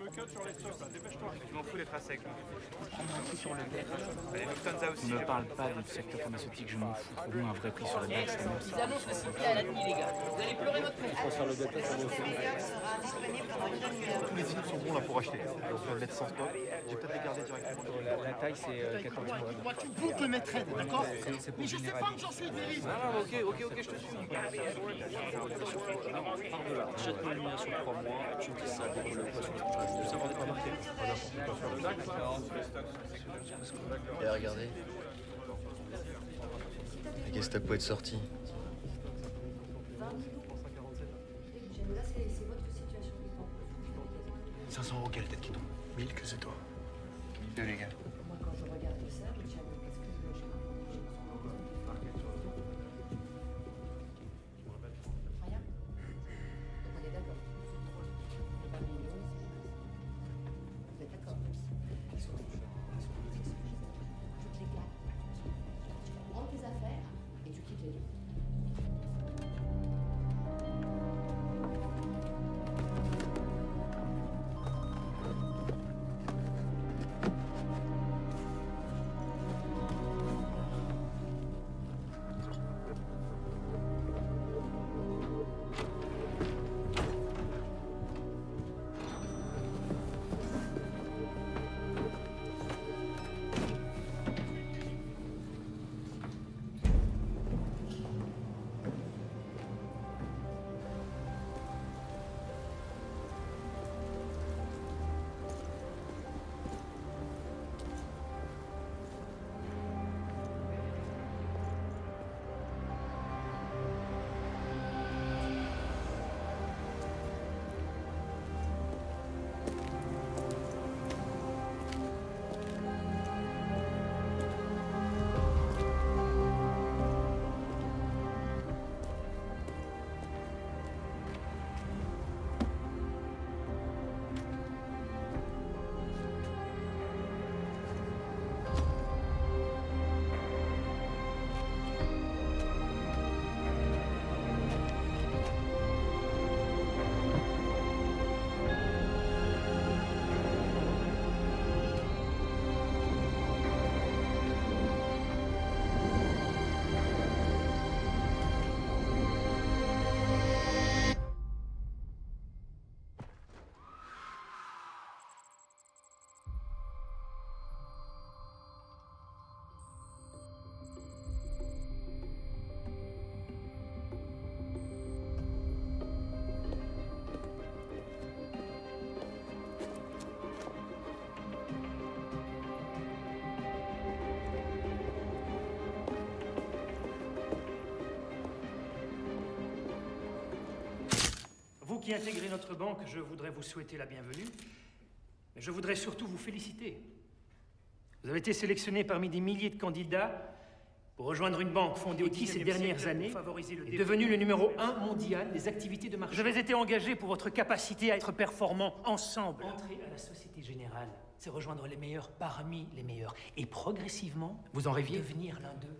me cut sur les stocks là, dépêche-toi. Je m'en fous d'être à sec. Prendre un prix sur le deck. Allez, Lufthansa aussi. Ne me parle pas du secteur pharmaceutique, je m'en fous. Trouve-moi un vrai prix sur le deck. Ils annoncent le CPI à la nuit, les gars. Vous allez pleurer votre mère. Tous les signes sont bons là pour acheter. On peut le mettre sans stock. Je vais peut-être les garder directement. La taille, c'est 14 mois. Tu boucles le maître, d'accord? C'est pour Mais je sais pas que j'en suis dérive. Ah, ok, je te suis. Achète-moi le mien sur 3 mois, tu me dis ça, pour le poisson. Ça va pas marqué. Et regardez. La Gestapo est sortie. Là, c'est votre situation. 500 € quelle tête qui tombe? 1000 que c'est toi. 2 les gars. Moi, quand je regarde ça, je me dis, qu'est-ce que j'ai rien. Donc on est d'accord. Les 20 millions, vous êtes d'accord. Je te les garde. Tu vas prendre tes affaires et tu quittes les lieux. Vous qui intégrez notre banque, je voudrais vous souhaiter la bienvenue. Mais je voudrais surtout vous féliciter. Vous avez été sélectionné parmi des milliers de candidats pour rejoindre une banque fondée qui, ces dernières années, est devenue le numéro 1 mondial des activités de marché. Vous avez été engagé pour votre capacité à être performant ensemble. Entrer à la Société Générale, c'est rejoindre les meilleurs parmi les meilleurs. Et progressivement, vous en rêviez devenir l'un d'eux.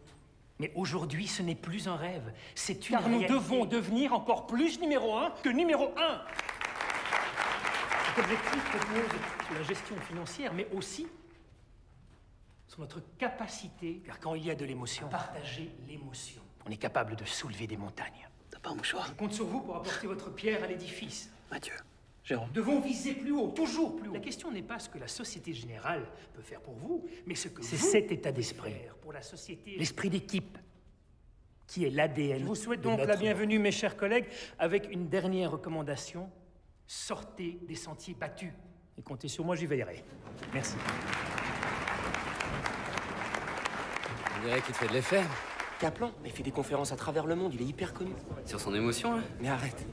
Mais aujourd'hui, ce n'est plus un rêve, c'est une réalité. Car nous devons devenir encore plus numéro 1 que numéro 1. Cet objectif repose sur la gestion financière, mais aussi sur notre capacité, car quand il y a de l'émotion, partager l'émotion. On est capable de soulever des montagnes. T'as pas un mouchoir? Je compte sur vous pour apporter votre pierre à l'édifice. Mathieu, Jérôme. Nous devons viser plus haut, toujours plus haut. La question n'est pas ce que la Société Générale peut faire pour vous, mais ce que c'est cet état d'esprit pour la société, l'esprit d'équipe, qui est l'ADN. Je vous souhaite donc la bienvenue, mes chers collègues, avec une dernière recommandation. Sortez des sentiers battus. Et comptez sur moi, j'y veillerai. Merci. On dirait qu'il te fait de l'effet. Kaplan, mais il fait des conférences à travers le monde, il est hyper connu. Sur son émotion, là? Mais arrête.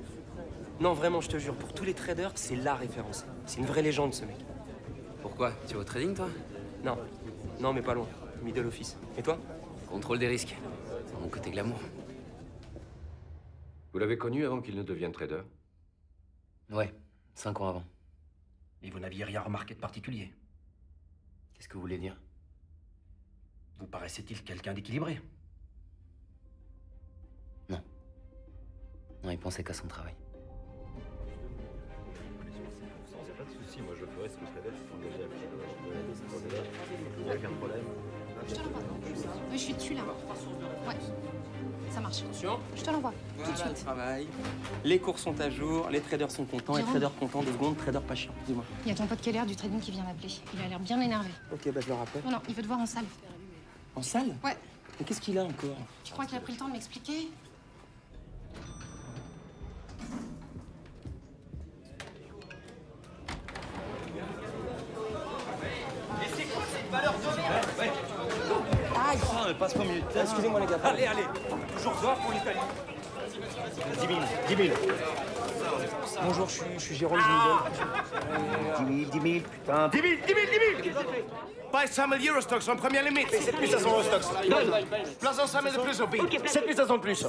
Non, vraiment, je te jure, pour tous les traders, c'est la référence. C'est une vraie légende, ce mec. Pourquoi? Tu vas au trading, toi? Non. Non, mais pas loin. Middle office. Et toi? Contrôle des risques. C'est mon côté glamour. Vous l'avez connu avant qu'il ne devienne trader? Ouais, 5 ans avant. Et vous n'aviez rien remarqué de particulier? Qu'est-ce que vous voulez dire? Vous paraissait-il quelqu'un d'équilibré? Non. Non, il pensait qu'à son travail. Pas de soucis, moi je Je te l'envoie. Oui, je suis dessus là. Ouais. Ça marche. Attention. Je te l'envoie. Tout de Voilà le suite. travail. Les cours sont à jour, les traders sont contents, les Jérôme. traders contents, 2 secondes, trader pas chiant. Dis-moi. Il y a ton pote Keller du trading qui vient m'appeler. Il a l'air bien énervé. Ok, bah je le rappelle. Non, non, il veut te voir en salle. En salle? Ouais. Mais qu'est-ce qu'il a encore? Tu crois qu'il a pris le temps de m'expliquer? Passe-moi mieux. Excusez-moi les gars. Allez, toujours fort pour l'Italie. 10 000. Bonjour, je suis Jérôme du 10 000, putain. 10 000. Buy 5 000 Eurostox en première limite. 7500 Eurostox. Place en 5 000 de plus au bid. 7500 de plus.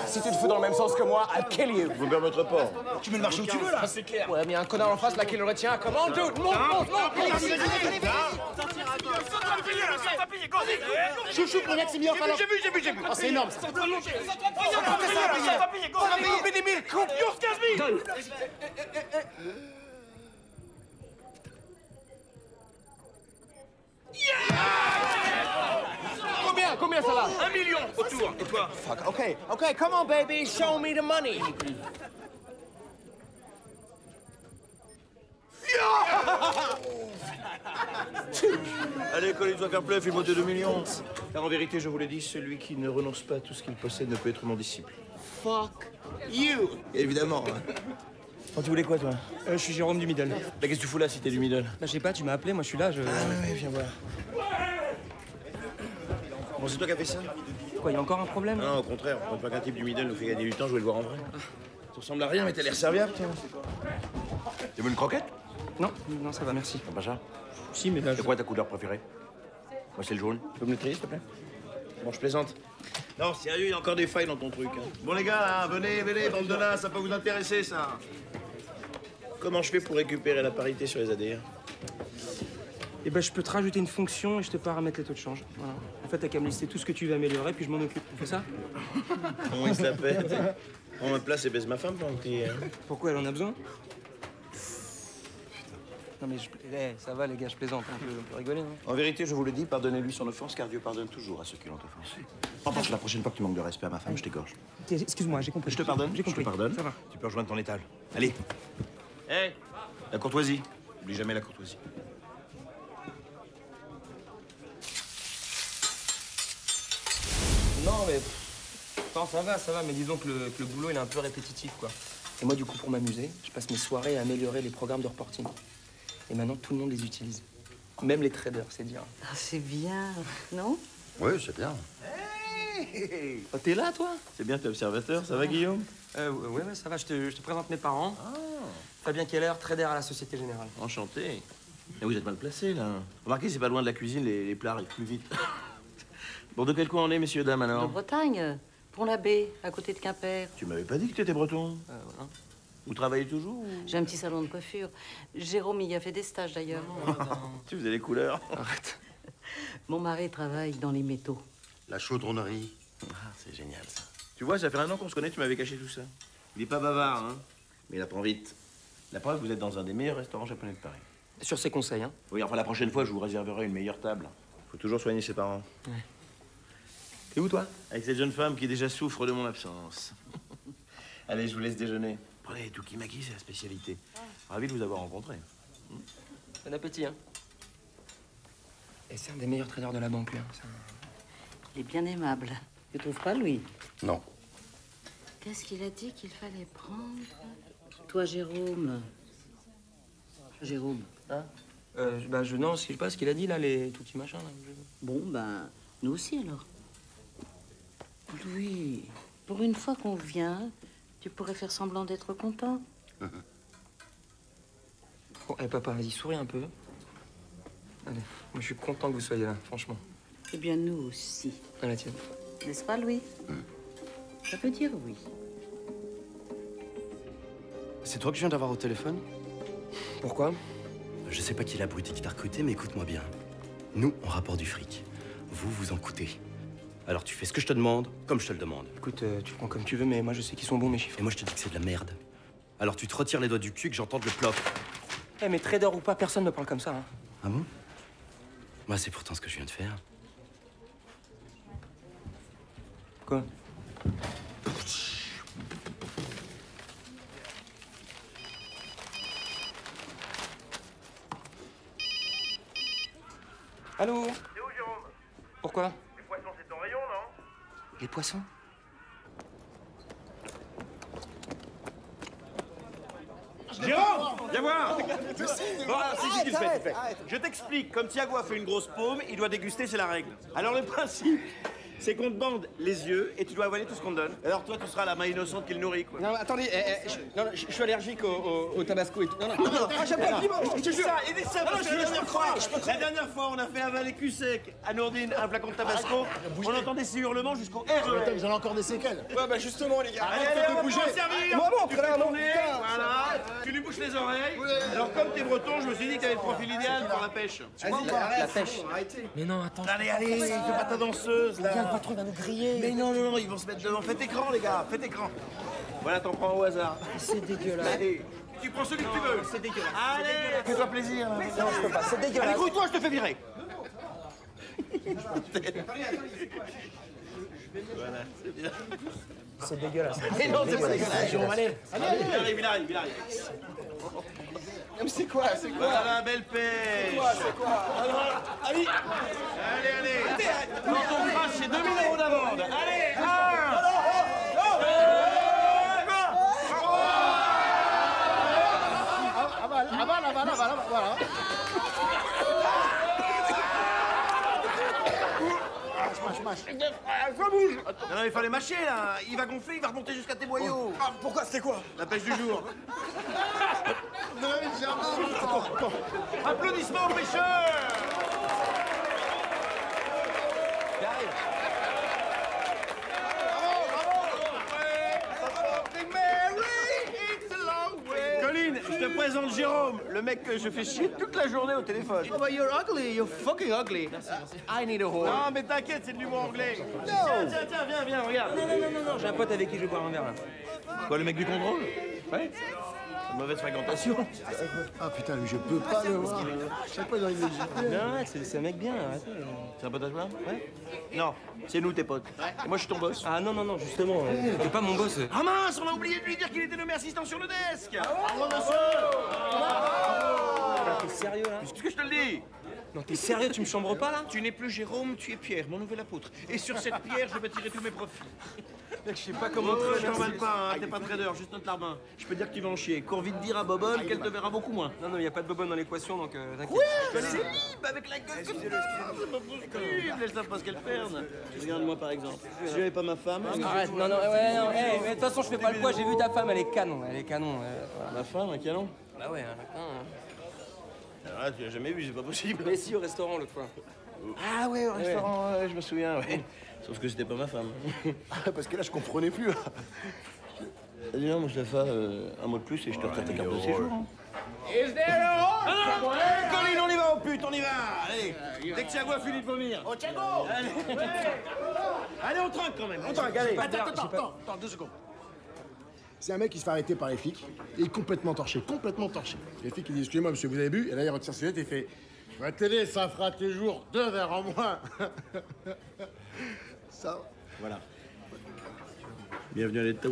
Si tu te fous dans le même sens que moi, I'll kill you. Vous me permettrez pas. Tu mets le marché où tu veux, là. C'est clair. Ouais, mais y a un connard en face là qui le retient. Comment, dude? Monte. Chouchou, pour mec, c'est mis en fin J'ai vu. Ah, c'est énorme, ça. Ça va payer 10 000, coupe. 15 000. Combien ça va? 1 million autour. Et toi? Fuck, okay, come on, baby, show me the money. Allez, collez, doit faire pleuve, fais-moi 2 millions. Car en vérité, je vous l'ai dit, celui qui ne renonce pas à tout ce qu'il possède ne peut être mon disciple. Fuck you. Évidemment. Oh, tu voulais quoi, toi? Je suis Jérôme du Middle. Bah, qu'est-ce que tu fous là si t'es du middle? Bah, je sais pas, tu m'as appelé, moi je suis là, je... Ouais, viens voir. Bon, c'est toi qui as fait ça? Quoi, y a encore un problème? Non, au contraire. Quand pas qu'un type du middle nous fait gagner du temps, je vais le voir en vrai. Tu ressembles à rien, mais t'as l'air serviable, toi. Tu veux une croquette? Non, ça va, merci. Pas ça? Si, mais là, C'est quoi ta couleur préférée? Moi, c'est le jaune. Tu peux me le trier, s'il te plaît? Bon, je plaisante. Non, sérieux, il y a encore des failles dans ton truc. Hein. Bon, les gars, venez, bande de là, ça peut vous intéresser, ça. Comment je fais pour récupérer la parité sur les ADR? Eh ben, je peux te rajouter une fonction et je te paramètre les taux de change. Voilà. En fait, t'as qu'à me lister tout ce que tu veux améliorer, puis je m'en occupe. On fait ça? Comment il se la pète? Prends ma place et baise ma femme pendant que t'es... Pourquoi elle en a besoin? Non mais ça va les gars, je plaisante, on peut rigoler. Hein. En vérité, je vous le dis, pardonnez-lui son offense, car Dieu pardonne toujours à ceux qui l'ont offensé. En revanche, la prochaine fois que tu manques de respect à ma femme, je t'égorge. Excuse-moi, j'ai compris. Je te pardonne, J'ai compris. je te pardonne. Ça va. Tu peux rejoindre ton étal. Allez. Hé, la courtoisie. N'oublie jamais la courtoisie. Non mais... Non, ça va, mais disons que le boulot il est un peu répétitif quoi. Et moi du coup pour m'amuser, je passe mes soirées à améliorer les programmes de reporting. Et maintenant tout le monde les utilise. Même les traders, c'est dire. Ah, c'est bien, non? Oui, c'est bien. Hey oh, t'es là toi? C'est bien, t'es observateur. Ça va, Guillaume? Ouais, ça va, je te présente mes parents. Ah. Fabien Keller, trader à la Société Générale. Enchanté. Et vous êtes mal placé, là. Remarquez, c'est pas loin de la cuisine, les plats arrivent plus vite. Bon, de quel coin on est, messieurs, dames, alors? De Bretagne, Pont-l'Abbé, à côté de Quimper. Tu m'avais pas dit que tu étais breton? Voilà. Vous travaillez toujours ou... J'ai un petit salon de coiffure. Jérôme y a fait des stages, d'ailleurs. Tu faisais les couleurs. Arrête. Mon mari travaille dans les métaux. La chaudronnerie. Ah, c'est génial, ça. Tu vois, ça fait 1 an qu'on se connaît, tu m'avais caché tout ça. Il est pas bavard, hein. Mais il apprend vite. La preuve, vous êtes dans un des meilleurs restaurants japonais de Paris. Sur ses conseils, hein? Oui, enfin, la prochaine fois, je vous réserverai une meilleure table. Faut toujours soigner ses parents. Ouais. T'es où, toi? Avec cette jeune femme qui déjà souffre de mon absence. Allez, je vous laisse déjeuner. Prenez tout qui maquille, c'est la spécialité. Ravi de vous avoir rencontré. Bon appétit, hein? Et c'est un des meilleurs traders de la banque, lui. Hein. Il est bien aimable. Tu trouves pas, Louis? Non. Qu'est-ce qu'il a dit qu'il fallait prendre? Toi, Jérôme. Jérôme. Hein? Non, je sais pas ce qu'il a dit, là, les tout petits machins, là. Bon, ben, nous aussi, alors. Louis, pour une fois qu'on vient, tu pourrais faire semblant d'être content. Bon, papa, vas-y, souris un peu. Allez, moi, je suis content que vous soyez là, franchement. Eh bien, nous aussi. À la tienne. N'est-ce pas, Louis? Ça peut dire oui. C'est toi que je viens d'avoir au téléphone? Pourquoi? Je sais pas qui est l'abruti qui t'a recruté, mais écoute-moi bien. Nous, on rapporte du fric. Vous, vous en coûtez. Alors tu fais ce que je te demande, comme je te le demande. Écoute, tu prends comme tu veux, mais moi, je sais qu'ils sont bons, mes chiffres. Et moi, je te dis que c'est de la merde. Alors tu te retires les doigts du cul et que j'entende le plop. Eh, mais trader ou pas, personne ne parle comme ça. Hein. Ah bon? Bah, c'est pourtant ce que je viens de faire. Quoi? Allô? C'est où, Jérôme? Pourquoi? Les poissons, c'est ton rayon, non? Les poissons? Jérôme, viens voir. Bon, alors, si, tu le fais. Je t'explique. Comme Thiago a fait une grosse paume, il doit déguster, c'est la règle. Alors, le principe, c'est qu'on te bande les yeux et tu dois avaler tout ce qu'on te donne. Alors, toi, tu seras la main innocente qui le nourrit, quoi. Non, attendez, je suis allergique au tabasco et tout. Non, j'ai pas il dit ça, parce que la dernière fois, on a fait avaler cul sec à Nourdine un flacon de tabasco. On entendait ses hurlements jusqu'au RER. J'en ai encore des séquelles. Ouais, bah justement, les gars. Allez, on va pouvoir servir. Moi, bon, Tu fais frère, ton non, nez, putain. voilà. Tu lui bouches les oreilles. Alors, comme t'es breton, je me suis dit que t'avais le profil idéal pour la pêche. La pêche. Mais non, attends. Allez, fais pas ta danseuse, là. Le patron va nous griller. Mais non, ils vont se mettre devant. Faites écran, les gars, faites écran. Voilà, t'en prends au hasard. C'est dégueulasse. Allez, tu prends celui que tu veux. C'est dégueulasse. Allez, fais-toi plaisir. Non, je peux pas, c'est Allez, dégueulasse. grouille-toi, je te fais virer. Voilà, c'est bien. C'est dégueulasse. Mais non, c'est pas dégueulasse. Jérôme, allez. Il arrive. Mais c'est quoi? Voilà, belle pêche. C'est quoi? Allez. Quand on crache, c'est 2000 € d'amende. Allez, Avale, voilà. Ça bouge. Non, il fallait mâcher, là. Il va gonfler, il va remonter jusqu'à tes boyaux. Ah, pourquoi? C'était quoi? La pêche du jour. Applaudissements aux pêcheurs. Colline, je te présente Jérôme, le mec que je fais chier toute la journée au téléphone. Oh, but you're ugly, you're fucking ugly. I need a whore. Non, mais t'inquiète, c'est de l'humour anglais. Tiens, viens, regarde. Non, j'ai un pote avec qui je vais boire un verre là. Quoi, le mec du contrôle? Ouais. Mauvaise fréquentation. Ah putain, lui, je peux pas le voir. Chaque fois, il a une légitime. Non, c'est un mec bien, arrêtez. C'est un pote à toi? Ouais. Non, c'est nous tes potes. Et moi, je suis ton boss. Ah non, justement, t'es pas mon boss. Ah mince, on a oublié de lui dire qu'il était nommé assistant sur le desk. T'es sérieux là? Qu'est-ce que je te le dis? Non, t'es sérieux, tu me chambres pas là? Tu n'es plus Jérôme, tu es Pierre, mon nouvel apôtre. Et sur cette pierre, je vais tirer tous mes profits. Mec, je sais pas comment Je t'emballe pas, hein, t'es pas trader, juste notre larbin. Je peux dire que tu vas en chier. Cours vite dire à Bobonne qu'elle te verra beaucoup moins. Non, y a pas de bobonne dans l'équation, donc t'inquiète. Ouais, c'est libre avec la gueule comme ça. C'est pas possible, elles savent pas ce qu'elles perdent. Regarde-moi par exemple. Si j'avais pas ma femme... Arrête, non, mais de toute façon, je fais pas le poids, j'ai vu ta femme, elle est canon. Voilà. Ma femme, un canon? Bah ouais, un lapin. Alors là, tu l'as jamais vu, c'est pas possible. Mais si, au restaurant l'autre fois. Ah ouais, au restaurant, ouais, je me souviens, ouais. Sauf que c'était pas ma femme. Parce que là, je comprenais plus. Vas-y, non, moi je te fais un mot de plus et je te retire ta carte de séjour. Hein. Colline, on y va, oh pute, on y va. Allez, dès que Thiago a fini de vomir. Oh, Thiago. Allez, on trinque quand même, on trinque, allez. Attends, 2 secondes. C'est un mec qui se fait arrêter par les flics. Il est complètement torché. Les flics, ils disent, excusez-moi, monsieur, vous avez bu? Et là, il retire ses lunettes et il fait, la télé, ça fera toujours 2 verres en moins. Ça. Voilà. Bienvenue à l'État.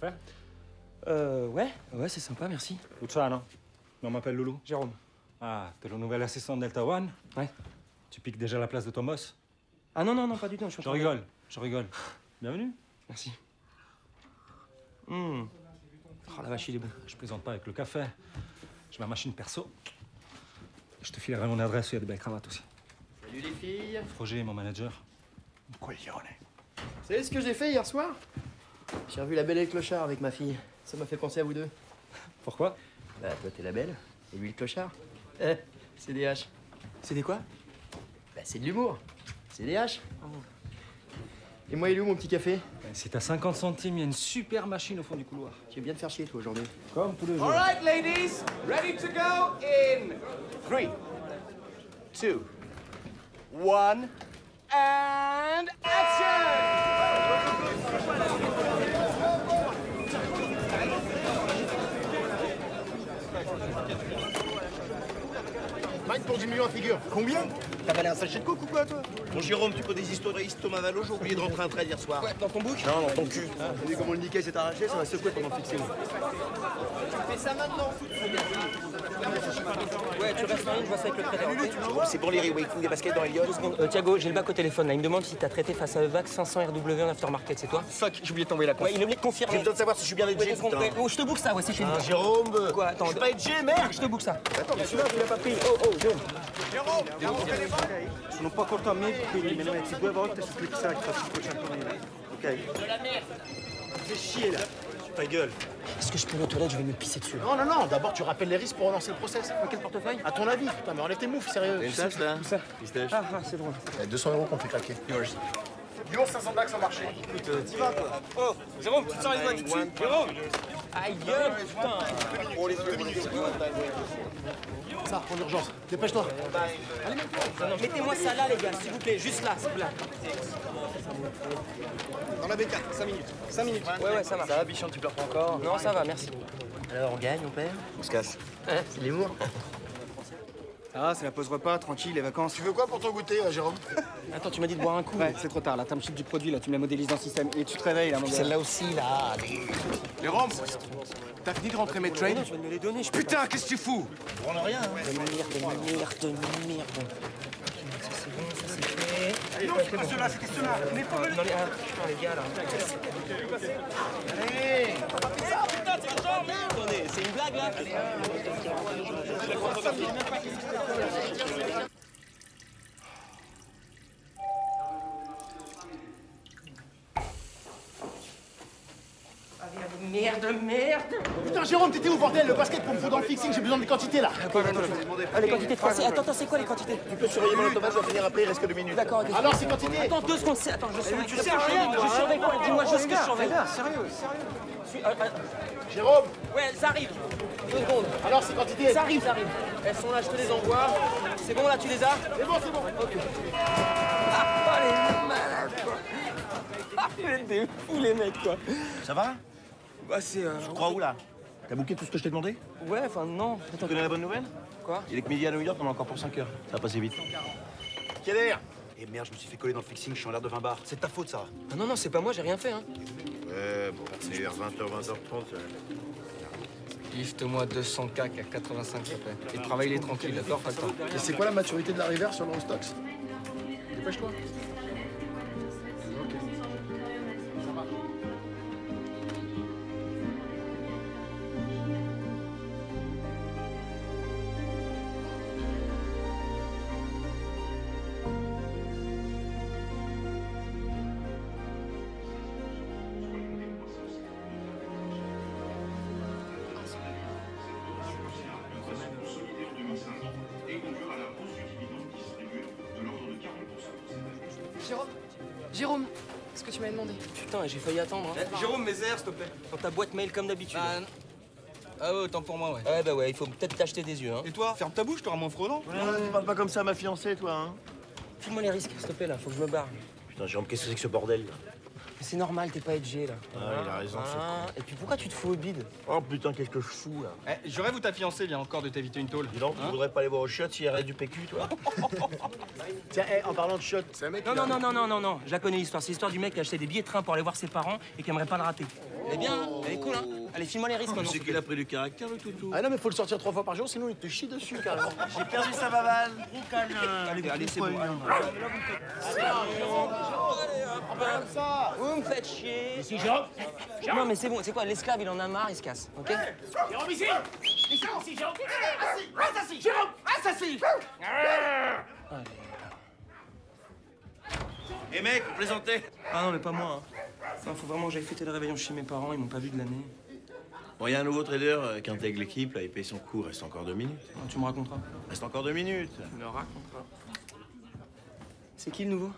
café? Ouais, c'est sympa, merci. Luciano, on m'appelle Loulou. Jérôme. Ah, t'es le nouvel assistant Delta One? Ouais. Tu piques déjà la place de ton boss? Ah non, pas du tout. Je rigole. Bienvenue. Merci. Oh la vache, il est bon. Je plaisante pas avec le café. J'ai ma machine perso. Je te filerai mon adresse, il y a des belles cravates aussi. Salut les filles. Roger, mon manager. Vous savez ce que j'ai fait hier soir? J'ai revu La Belle et le Clochard avec ma fille. Ça m'a fait penser à vous deux. Pourquoi? Bah toi t'es la belle, et lui le clochard. C'est des haches. C'est des quoi? Bah c'est de l'humour. C'est des haches. Et moi, il est où mon petit café? Si t'as 50 centimes, il y a une super machine au fond du couloir. Tu viens bien te faire chier toi aujourd'hui. Comme tous les jours. All right, ladies, ready to go in 3, 2, 1, and Mine pour 10 millions à figure. Combien? T'as valé un sachet de coke ou quoi, toi? Bon, Jérôme, tu peux des histoires Thomas Valo, j'ai oublié de rentrer un trade hier soir. Ouais, dans ton bouc? Non, dans ton cul. T'as vu comment le Nikkei s'est arraché? Ça va secouer pendant le fixing. Fais ça maintenant. Ouais, tu restes en ligne, je vois ça avec le trader. C'est pour les reweighting des baskets dans Elliott. 2 secondes. Thiago, j'ai le bac au téléphone là. Il me demande si t'as traité face à EVAC 500 RW en aftermarket, c'est toi? Fuck, j'ai oublié de t'envoyer la conf. Ouais, il est obligé de confirmer. J'ai besoin de savoir si je suis bien edgé, Ouais, putain. oh, je te book ça, ouais, c'est chez nous. Jérôme. Quoi, attends. Je suis pas edgé, merde. Je te book ça. Attends, mais celui-là, tu l'as pas pris. Oh, Jérôme. Sono un po' corto a me, quindi me ne metti 2 volte su Click Sack, faccio 500 000. Ok? De la merde. Fais chier là. Ta gueule. Est-ce que je peux aller aux toilettes? Je vais me pisser dessus. Non. D'abord, tu rappelles les risques pour relancer le process. Quel portefeuille? À ton avis, putain, mais enlève tes moufs, sérieux. Une tache, là? Tout ça. Ah, c'est drôle. 200 € qu'on fait claquer. Yours. Yo, 500 bacs sur le marché. Écoute, t'y vas quoi. Oh, Jérôme, tu te sens les doigts dessus? Jérôme. Aïe, putain. Ça, en urgence. Dépêche-toi. Non, mettez-moi ça là, les gars, s'il vous plaît. Juste là, s'il vous plaît. Dans la B4, 5 minutes. 5 minutes. Ouais, ça va. Ça va, Bichon, tu pleures pas encore? Non, ça va, merci. Alors, on gagne, on perd? On se casse. C'est de l'humour. Ah, c'est la pause repas, tranquille, les vacances. Tu veux quoi pour ton goûter, Jérôme? Attends, tu m'as dit de boire un coup. Ouais, c'est trop tard, là, t'as me chute du produit, là, tu me la modélises dans le système. Et tu te réveilles, là, mon gars. Celle-là aussi, là. Jérôme, t'as fini de rentrer mes trades? Tu vas me les donner, je peux Putain, qu'est-ce que tu fous? On a rien. de merde. Ça, c'est bon, ça, c'est fait. Non, c'est pas cela, c'était cela. Mais pas Non, putain, les gars, là. Allez. Attendez, c'est une blague, là? Merde. Putain, Jérôme, t'étais où, bordel? Le basket pour me foutre dans le fixing, j'ai besoin des quantités, là. Les quantités de français. Attends, c'est quoi les quantités? Tu peux surveiller mon automat, je vais finir après, il reste que 2 minutes. D'accord, ok. Alors, c'est quantité? Attends, 2 secondes. Attends, je surveille. Tu sais rien, toi, Je surveille quoi? Dis-moi juste ce que je surveille. Sérieux. Jérôme? Ouais, ça arrive. 2 secondes. Alors, c'est quantité? Ça arrive. Elles sont là, je te les envoie. C'est bon, là, tu les as? C'est bon. Ok. Ah, les malades, quoi. Ah, des fous, les mecs, quoi. Ça va? Bah, c'est. Tu te crois où, là? T'as booké tout ce que je t'ai demandé? Ouais, enfin, non. Tu connais la bonne nouvelle? Quoi? Il est que midi à New York, on a encore pour 5 heures. Ça va passer vite. Quelle heure? Et merde, je me suis fait coller dans le fixing, je suis en l'air de 20 bars. C'est de ta faute, ça. Ah non, c'est pas moi, j'ai rien fait, hein. Ouais, bon, c'est vers 20h, 20h30. Lift-moi 200 CAC à 85 s'il te plaît. Et travaille-les tranquille, d'accord? Pas le temps. Et c'est quoi la maturité de la rivière sur le stocks? Dépêche-toi. Jérôme, ce que tu m'avais demandé. Putain, j'ai failli attendre. Hein. Jérôme, mes airs, s'il te plaît. Dans ta boîte mail comme d'habitude. Ah ouais, autant pour moi, ouais. Ouais, bah ouais, il faut peut-être t'acheter des yeux, hein. Et toi, ferme ta bouche, t'auras moins frelon. Ouais, tu parles pas comme ça à ma fiancée, toi, hein? File-moi les risques, s'il te plaît, là, faut que je me barre. Putain, Jérôme, qu'est-ce que c'est que ce bordel, là? C'est normal, t'es pas edgé, là. Ah, il a raison, Et puis pourquoi tu te fous au bide? Oh putain, qu'est-ce que je fous, là? Eh, je rêve où ta fiancée vient encore de t'éviter une tôle. Dis donc, tu voudrais pas aller voir au shot s'il y avait du PQ, toi? Tiens, en parlant de shot, c'est un mec. Non, je la connais l'histoire. C'est l'histoire du mec qui a acheté des billets de train pour aller voir ses parents et qui aimerait pas le rater. Elle est bien, hein? Elle est cool, hein? Allez, file-moi les risques maintenant. C'est qu'il a pris du caractère, le toutou. Ah non, mais faut le sortir 3 fois par jour, sinon il te chie dessus, carrément. J'ai perdu sa bavane. Gros câlin. Allez, c'est bon. Comme ça. Vous me faites chier. Ici, Jérôme. Non, mais c'est bon. C'est quoi? L'esclave, il en a marre, il se casse, ok? Jérôme, ici. Ici, Jérôme. Assis. Jérôme, assis. Eh mec, vous plaisantez? Ah non, mais pas moi. Hein. Non, faut vraiment que j'aille fêter le réveillon chez mes parents. Ils m'ont pas vu de l'année. Bon, il y a un nouveau trader qui intègre l'équipe, là, il paye son coup, reste encore 2 minutes. Non, tu me raconteras. Reste encore 2 minutes. Tu me raconteras. C'est qui le nouveau?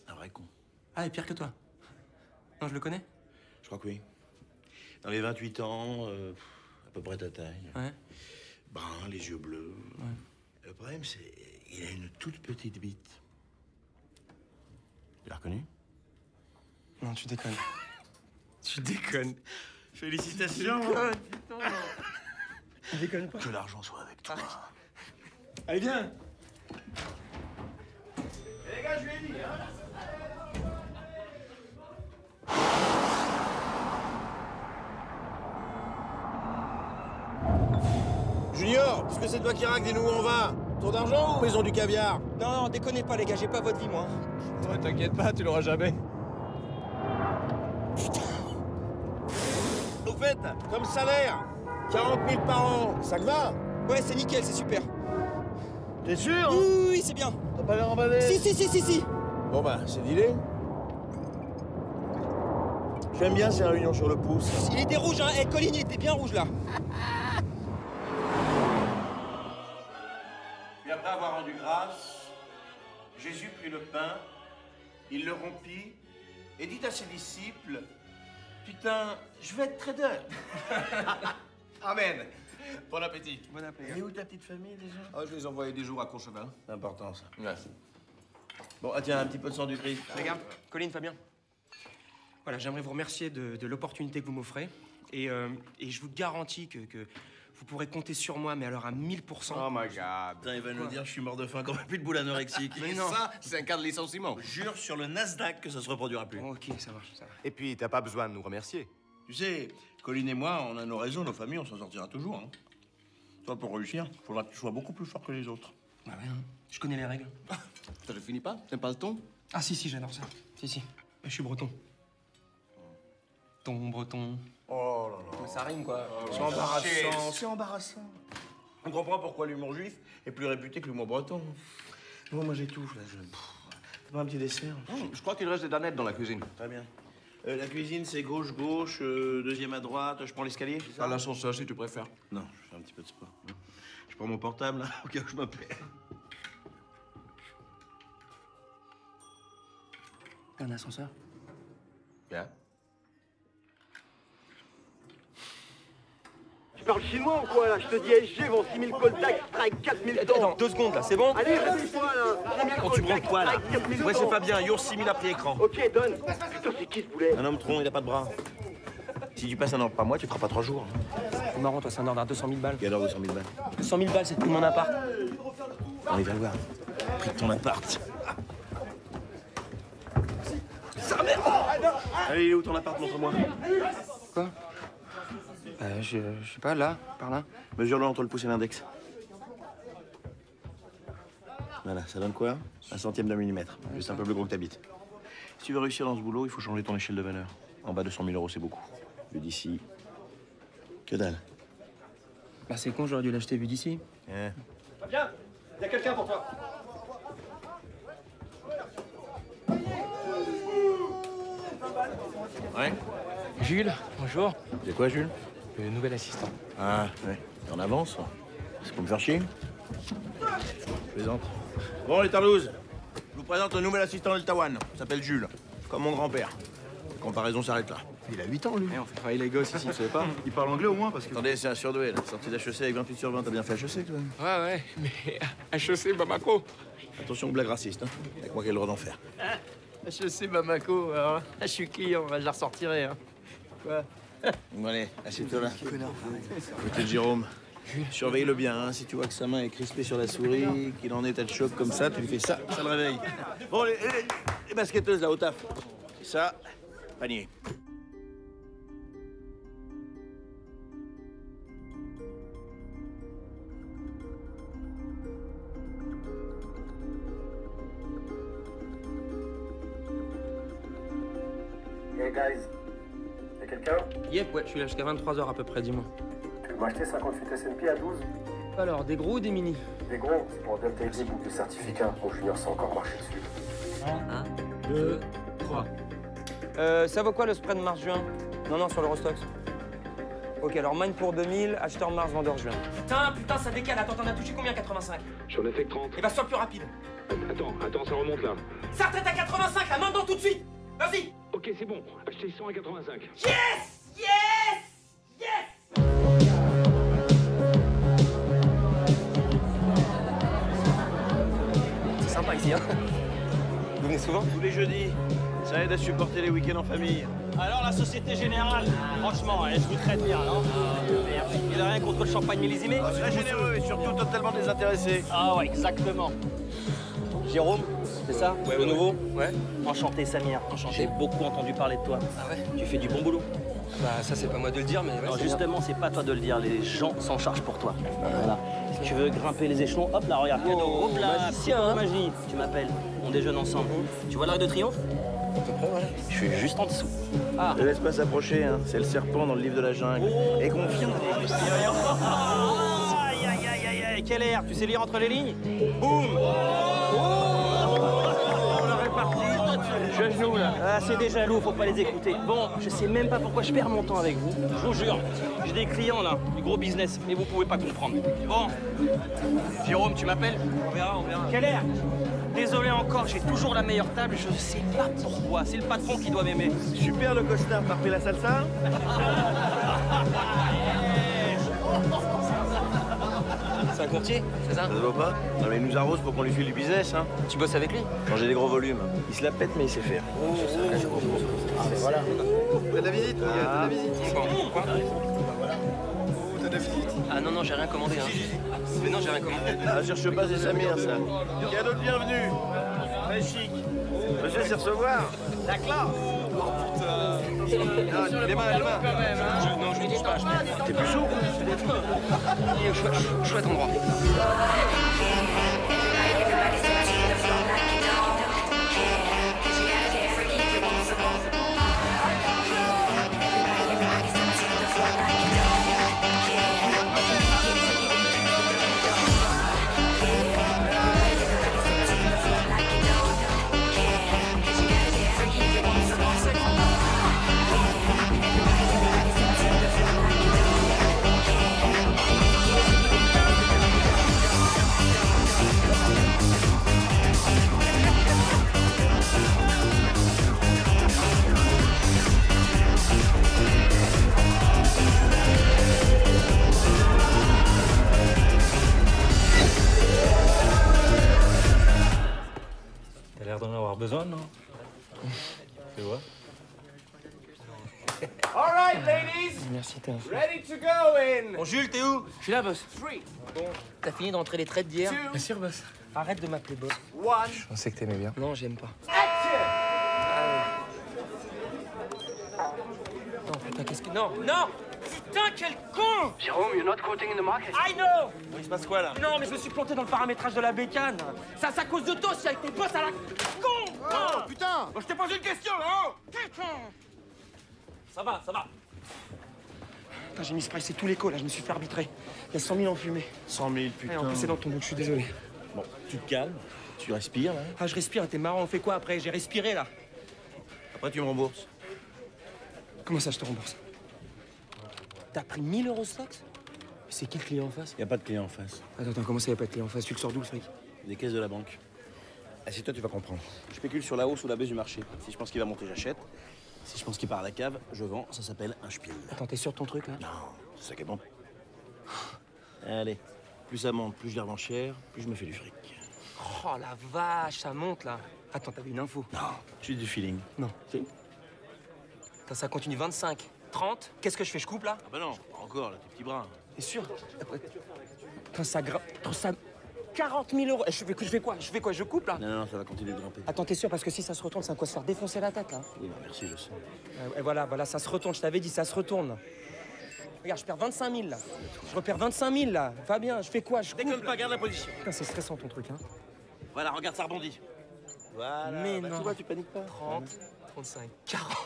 Un vrai con. Ah, et pire que toi. Non, je le connais? Je crois que oui. Dans les 28 ans, à peu près ta taille. Ouais. Brun, les yeux bleus. Ouais. Le problème, c'est qu'il a une toute petite bite. Tu l'as reconnu? Non, tu déconnes. Tu déconnes. Félicitations. Tu déconnes pas. Que l'argent soit avec toi. Allez, viens. Les gars, je lui ai dit, hein. Junior, puisque c'est toi qui raque, dis-nous où on va. Tour d'argent ou maison du caviar? Non, déconnez pas, les gars, j'ai pas votre vie, moi. Ouais, t'inquiète pas, tu l'auras jamais. Au fait, comme salaire, 40 000 par an, ça te va? Ouais, c'est nickel, c'est super. T'es sûr? Oui, c'est bien. T'as pas l'air emballé? Si. Bon bah, c'est dealé. J'aime bien ces réunions sur le pouce. Il était rouge, hein. Eh, Colline, il était bien rouge, là. Puis après avoir rendu grâce, Jésus prit le pain, il le rompit et dit à ses disciples, « Putain, je vais être trader. » Amen. Bon appétit. Bon appétit. Et où ta petite famille déjà? Ah, je les envoyais des jours à Courchevel. C'est important ça. Ouais. Bon, ah tiens, un petit peu de sang du Christ. Regarde, Colline, Fabien. Voilà, j'aimerais vous remercier de l'opportunité que vous m'offrez. Et je vous garantis que vous pourrez compter sur moi, mais alors à 1000%. Oh my God. Putain, il va nous dire je suis mort de faim, comme un plus de boule anorexique. Mais non. Ça, c'est un cas de licenciement. Jure sur le Nasdaq que ça se reproduira plus. Ok, ça marche. Et puis, t'as pas besoin de nous remercier. Tu sais, Colline et moi, on a nos raisons, nos familles, on s'en sortira toujours. Hein. Toi, pour réussir, il faudra que tu sois beaucoup plus fort que les autres. Bah ouais, hein. Je connais les règles. Ça ne finit pas? T'aimes pas le ton? Ah si, j'adore ça. Si. Je suis breton. Ton breton. Oh là là. Ça rime, quoi. C'est embarrassant, c'est embarrassant. On comprend pourquoi l'humour juif est plus réputé que l'humour breton. Bon, moi j'étouffe, là. T'as pas un petit dessert? Je crois qu'il reste des danettes dans la cuisine. Très bien. La cuisine, c'est gauche-gauche, deuxième à droite. Je prends l'escalier, c'est ça? À l'ascenseur, si tu préfères. Non, je fais un petit peu de sport. Je prends mon portable, là, au cas où je me perds. Un ascenseur? Bien. Tu parles chinois ou quoi là? Je te dis SG, vend 6000 contacts, strike 4000 temps. Attends, 2 secondes là, c'est bon? Allez, réveille-toi là. Quand tu prends quoi là? Ouais, c'est Fabien, Yours 6000 à prix écran. Ok, donne. Putain, c'est qui ce boulet? Un homme tronc, il a pas de bras. Si tu passes un ordre par mois, tu feras pas 3 jours. C'est marrant, toi, c'est un ordre à 200 000 balles. Quel ordre 200 000 balles? 200 000 balles, c'est tout mon appart. On y va le voir. Prix de ton appart. Allez, il est où ton appart, montre-moi. Quoi? Je sais pas, là, par là. Mesure-le entre le pouce et l'index. Voilà, ça donne quoi? 1/100 de millimètre. Juste un peu plus gros que ta bite. Si tu veux réussir dans ce boulot, il faut changer ton échelle de valeur. En bas de 100 000 €, c'est beaucoup. Vu d'ici, que dalle. Bah c'est con, j'aurais dû l'acheter vu d'ici. Viens, il y a quelqu'un pour toi. Ouais? Jules, bonjour. C'est quoi, Jules? Le nouvel assistant. Ah, ouais. Et en avance? C'est pour me faire chier? Je plaisante. Bon, les Tarlouses, je vous présente le nouvel assistant d'Eltawan. Il s'appelle Jules, comme mon grand-père. La comparaison s'arrête là. Il a 8 ans, lui. On fait travailler les gosses ici, vous savez pas? Il parle anglais au moins parce que... Attendez, c'est un surdoué, là. Sorti d'HEC avec 28 sur 20. T'as bien fait HEC, toi? Ouais, mais HEC Bamako. Attention, blague raciste, hein. Avec moi qui ai le droit d'en faire. HEC Bamako, alors là, je suis client, je la ressortirai. Hein. Quoi? Bon, allez, assieds-toi là. Côté de Jérôme. Surveille-le bien, hein. Si tu vois que sa main est crispée sur la souris, qu'il en est à de choc comme ça, tu lui fais ça, ça le réveille. Bon, les basketteuses là au taf. C'est ça, panier. Hey guys, y'a quelqu'un? Yep, ouais, je suis là jusqu'à 23h à peu près, dis-moi. Tu veux m'acheter 58 S&P à 12? Alors, des gros ou des mini? Des gros, c'est pour Delta ID ou des certificats. Mon junior sait encore marcher dessus. 1, 2, 3. Ça vaut quoi le spread mars-juin? Non, sur l'Eurostox. Ok, alors mine pour 2000, acheteur mars, vendeur juin. Putain, ça décale. Attends, t'en as touché combien, 85? J'en ai fait que 30. Eh ben, sois plus rapide. Attends, ça remonte là. Ça retraite à 85, là, maintenant, tout de suite. Vas-y. Ok, c'est bon. Achetez 100 à 85. Yes! Yes! Yes! C'est sympa ici, hein? Vous venez souvent? Tous les jeudis. Ça aide à supporter les week-ends en famille. Alors la Société Générale, franchement, je vous traite bien, non? Merci. Il n'a rien contre le champagne millésimé? Très généreux et surtout totalement désintéressé. Ah ouais, exactement. Jérôme, c'est ça? Ouais, de nouveau? Ouais. Enchanté Samir. Enchanté. J'ai beaucoup entendu parler de toi. Ah ouais? Tu fais du bon boulot. Bah ça c'est pas moi de le dire, mais... Non, ouais, justement, c'est pas toi de le dire, les gens s'en chargent pour toi. Voilà. Si tu veux grimper les échelons, hop là, regarde, cadeau, hop là, magicien, c'est hein. magie. Tu m'appelles, on déjeune ensemble. Tu vois l'Arc de Triomphe? À peu près, voilà. Je suis juste en dessous. Ah. Ne laisse pas s'approcher, hein. C'est le serpent dans le livre de la jungle. Et confiant. Aïe, aïe, aïe, aïe, aïe, quel air? Tu sais lire entre les lignes? Boum! Je suis à genoux là. Ah, c'est des jaloux, faut pas les écouter. Bon, je sais même pas pourquoi je perds mon temps avec vous. Je vous jure, j'ai des clients là, du gros business, mais vous pouvez pas comprendre. Bon, Jérôme, tu m'appelles? On verra. Quel air? Désolé encore, j'ai toujours la meilleure table, je sais pas pourquoi. C'est le patron qui doit m'aimer. Super le costard, t'as repris la salsa? C'est un courtier, c'est ça? Ça se voit pas? Non mais il nous arrose pour qu'on lui file du business, hein. Tu bosses avec lui? Quand j'ai des gros volumes. Il se la pète mais il sait faire. Ah, mais voilà. T'as de la visite, t'as de la visite. Quoi? T'as de la visite. Ah non, j'ai rien commandé. Hein. Mais non, j'ai rien commandé. Ah, cherche pas, c'est Samir, ça. Cadeau de bienvenue. Très chic. Monsieur, c'est recevoir. La classe. Les mains. Non, je ne touche pas. T'es plus souple. Chouette endroit. T'as l'air d'en avoir besoin, non? Tu vois? All right, ladies. Merci, t'es un fou. Ready to go in. Bon, Jules, t'es où? Je suis là, boss. 3. Bon, t'as fini de rentrer les traites d'hier? Two. Bien sûr, boss. Arrête de m'appeler boss. 1. Je pensais que t'aimais bien. Non, j'aime pas. Action. Non, putain, qu'est-ce que... Non! Putain, quel con! Jérôme, you're not quoting in the market. I know! Il se passe quoi, là? Non, mais je me suis planté dans le paramétrage de la bécane. Ça, c'est à cause de toi, si avec tes boss à la con! Oh, putain! Je t'ai posé une question, là, hein? Putain! Ça va. Putain, j'ai mis spray, c'est tous les coups, là, je me suis fait arbitrer. Il y a 100 000 en fumée. 100 000, putain. Et en plus, c'est dans ton bouc, je suis désolé. Bon, tu te calmes, tu respires, là. Ah, je respire, t'es marrant, on fait quoi après? J'ai respiré, là. Après, tu me rembourses. Comment ça, je te rembourse? T'as pris 1000 euros stocks? C'est qui le client en face? Y a pas de client en face. Attends, comment ça y a pas de client en face? Tu le sors d'où, le fric? Des caisses de la banque. Assieds-toi, tu vas comprendre. Je spécule sur la hausse ou la baisse du marché. Si je pense qu'il va monter, j'achète. Si je pense qu'il part à la cave, je vends. Ça s'appelle un spiel. Attends, t'es sûr de ton truc, là? Non, c'est ça qui est bon. Allez, plus ça monte, plus je les revends cher, plus je me fais du fric. Oh, la vache, ça monte, là. Attends, t'avais une info? Non, j'ai du feeling. Non. Si? Attends, ça continue 25, 30. Qu'est-ce que je fais? Je coupe, là? Ah bah non, pas encore, là, tes petits bras. T'es sûr? Quand ça grimpe... Quand ça... 40 000 euros. Je fais quoi? Je coupe, là? Non, ça va continuer de grimper. Attends, t'es sûr? Parce que si ça se retourne, c'est un quoi se faire défoncer la tête, là. Oui, non, merci, je sais. Et voilà, ça se retourne. Je t'avais dit, ça se retourne. Regarde, je perds 25 000, là. Je repère 25 000, là. Fabien, je fais quoi? Je déconne pas, garde la position. Putain, c'est stressant, ton truc, hein. Voilà, regarde, ça rebondit. Voilà. Mais non. Tu vois, tu paniques pas. 30, 35, 40.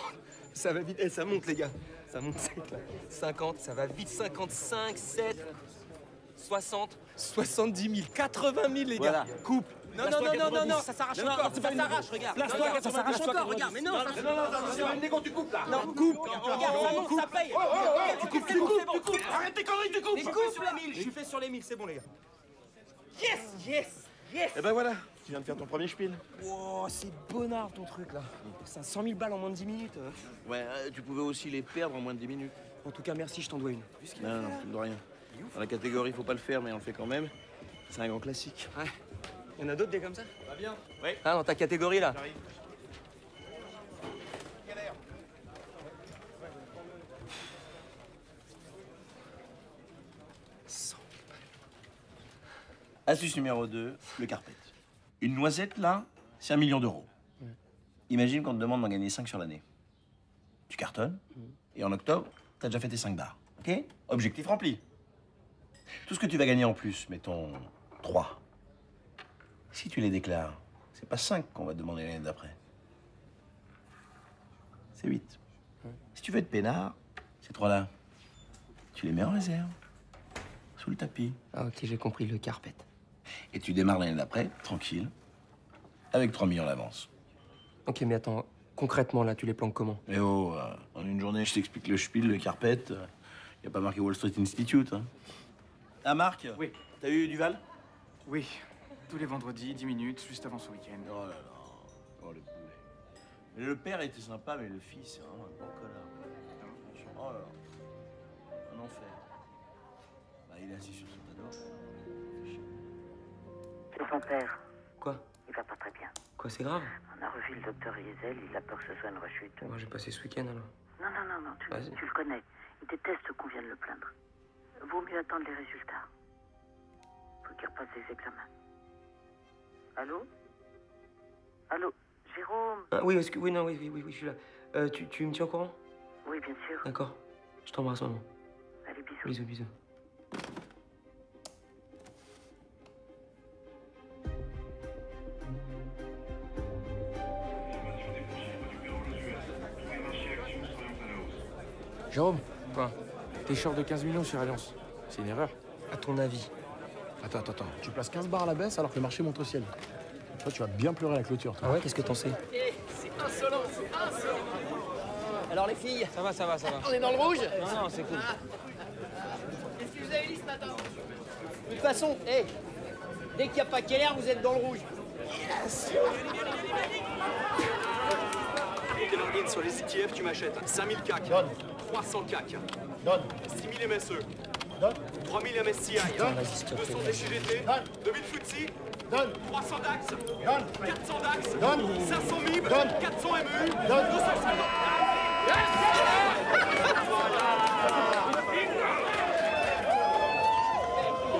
Ça va vite. Ça monte, les gars. Ça monte sec, là. 50, ça va vite. 55, 7, 60, 70 000, 80 000, les gars. Voilà. Coupe. Non, ça s'arrache encore. Ça s'arrache, regarde. Ça s'arrache encore, regarde. Mais non, c'est une négo, tu coupes, là. Non, coupe. Regarde, ça monte, ça paye. Tu coupes. Arrête tes conneries, tu coupes. Mais coupe sur les 1000. Je suis fait sur les 1000, c'est bon, les gars. Yes. Et ben voilà, tu viens de faire ton premier spiel. Wow, c'est bonnard ton truc là. C'est 100 000 balles en moins de 10 minutes. Ouais, tu pouvais aussi les perdre en moins de 10 minutes. En tout cas, merci, je t'en dois une. Non, tu me dois rien. Dans la catégorie, faut pas le faire, mais on le fait quand même. C'est un grand classique. Ouais. Il y en a d'autres des comme ça? Va bien. Oui. Ah, dans ta catégorie là. J'arrive. Astuce numéro 2, le carpet. Une noisette, là, c'est 1 million d'euros. Imagine qu'on te demande d'en gagner 5 sur l'année. Tu cartonnes, et en octobre, t'as déjà fait tes 5 bars. OK? Objectif rempli. Tout ce que tu vas gagner en plus, mettons 3. Si tu les déclares, c'est pas 5 qu'on va te demander l'année d'après. C'est 8. Si tu veux être peinard, ces 3-là, tu les mets en réserve, sous le tapis. Ah ok, j'ai compris, le carpet. Et tu démarres l'année d'après, tranquille, avec 3 millions d'avance. Ok, mais attends, concrètement, là, tu les planques comment? Eh oh, en une journée, je t'explique le spiel, le carpet. Y a pas marqué Wall Street Institute. Hein. Ah, Marc? Oui. T'as eu Duval? Oui. Tous les vendredis, 10 minutes, juste avant ce week-end. Oh là là. Oh, le poulet. Mais le père était sympa, mais le fils, c'est vraiment un bon connard. Oh là là. Un enfer. Bah, il est assis sur son tas d'or. C'est son père. Quoi? Il va pas très bien. Quoi, c'est grave? On a revu le docteur Yezel, il a peur que ce soit une rechute. Moi, j'ai passé ce week-end alors. Non, tu le connais. Il déteste qu'on vienne le plaindre. Vaut mieux attendre les résultats. Faut qu'il repasse des examens. Allô? Allô? Jérôme? Ah, oui, oui, je suis là. Tu me tiens au courant? Oui, bien sûr. D'accord. Je t'embrasse, maman. Allez, bisous. Bisous. Jérôme, quoi? T'es short de 15 millions sur Alliance. C'est une erreur. À ton avis? Attends. Tu places 15 bars à la baisse alors que le marché monte au ciel. Toi, tu vas bien pleurer à la clôture. Toi. Ah ouais, qu'est-ce que t'en sais? C'est insolent. Alors les filles? Ça va. On est dans le rouge? Non, c'est cool. Qu'est-ce que vous avez dit ce matin? De toute façon, dès qu'il n'y a pas Keller, vous êtes dans le rouge. Yes! Delarguine, sur les ETF, tu m'achètes 5000 CAC. Donne. 300 CAC. Donne. 6000 MSE. Donne. 3000 MSCI. Donne. 200 DCGT. Donne. 2000 FTSE. Donne. 300 DAX. Donne. 400 DAX. Donne. 500 MIB. Donne. 400 ME. Donne. 250.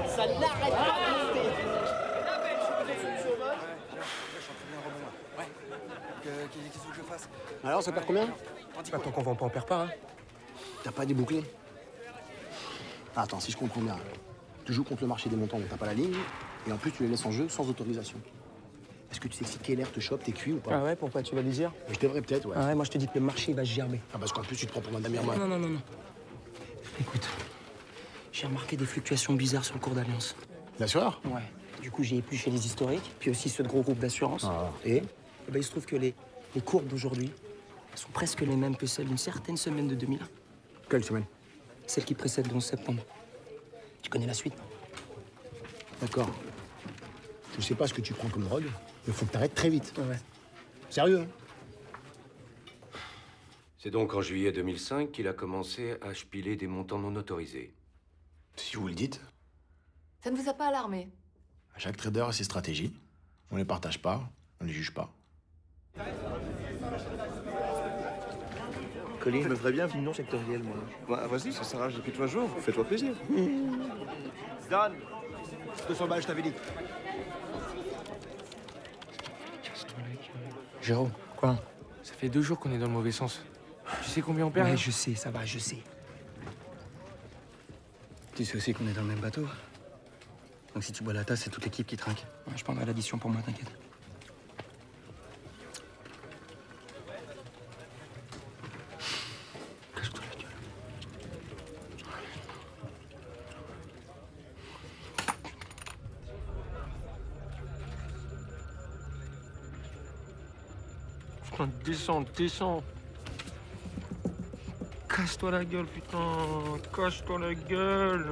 Ça n'arrête pas de monter. Qu'est-ce que je fasse? Alors, ça perd combien? Tant qu'on vend pas, on perd pas, hein. T'as pas débouclé? Ah, attends, si je comprends bien, tu joues contre le marché des montants, donc t'as pas la ligne, et en plus tu les laisses en jeu sans autorisation. Est-ce que tu sais que si Keller te chope, t'es cuit ou pas? Ah ouais, pourquoi? Tu vas lui dire? Je devrais peut-être, ouais. Ah ouais, moi je te dis que le marché va se gerber. Ah, parce qu'en plus tu te prends pour un Damien Moine. Non. Écoute, j'ai remarqué des fluctuations bizarres sur le cours d'Alliance. L'assureur? Ouais. Du coup, j'ai épluché les historiques, puis aussi ceux de gros groupes d'assurance. Ah. Et ben, il se trouve que les courbes d'aujourd'hui sont presque les mêmes que celles d'une certaine semaine de 2001. Quelle semaine? Celle qui précède le 11 septembre. Tu connais la suite? D'accord. Je sais pas ce que tu prends comme drogue, mais faut que t'arrêtes très vite. Ouais. Sérieux, hein? C'est donc en juillet 2005 qu'il a commencé à spiler des montants non autorisés. Si vous le dites. Ça ne vous a pas alarmé? Chaque trader a ses stratégies. On les partage pas, on les juge pas. Colline, je me ferais bien une non sectorielle, moi. Bah, vas-y, ça s'arrache depuis 3 jours. Fais-toi plaisir. Donne. 200 balles, je t'avais dit. Jérôme, quoi? Ça fait 2 jours qu'on est dans le mauvais sens. Tu sais combien on perd? Ouais, là je sais, ça va, je sais. Tu sais aussi qu'on est dans le même bateau. Donc si tu bois la tasse, c'est toute l'équipe qui trinque. Ouais, je prendrai l'addition pour moi, t'inquiète. Cache-toi la gueule. Putain, descends. Casse-toi la gueule, putain. Casse-toi la gueule.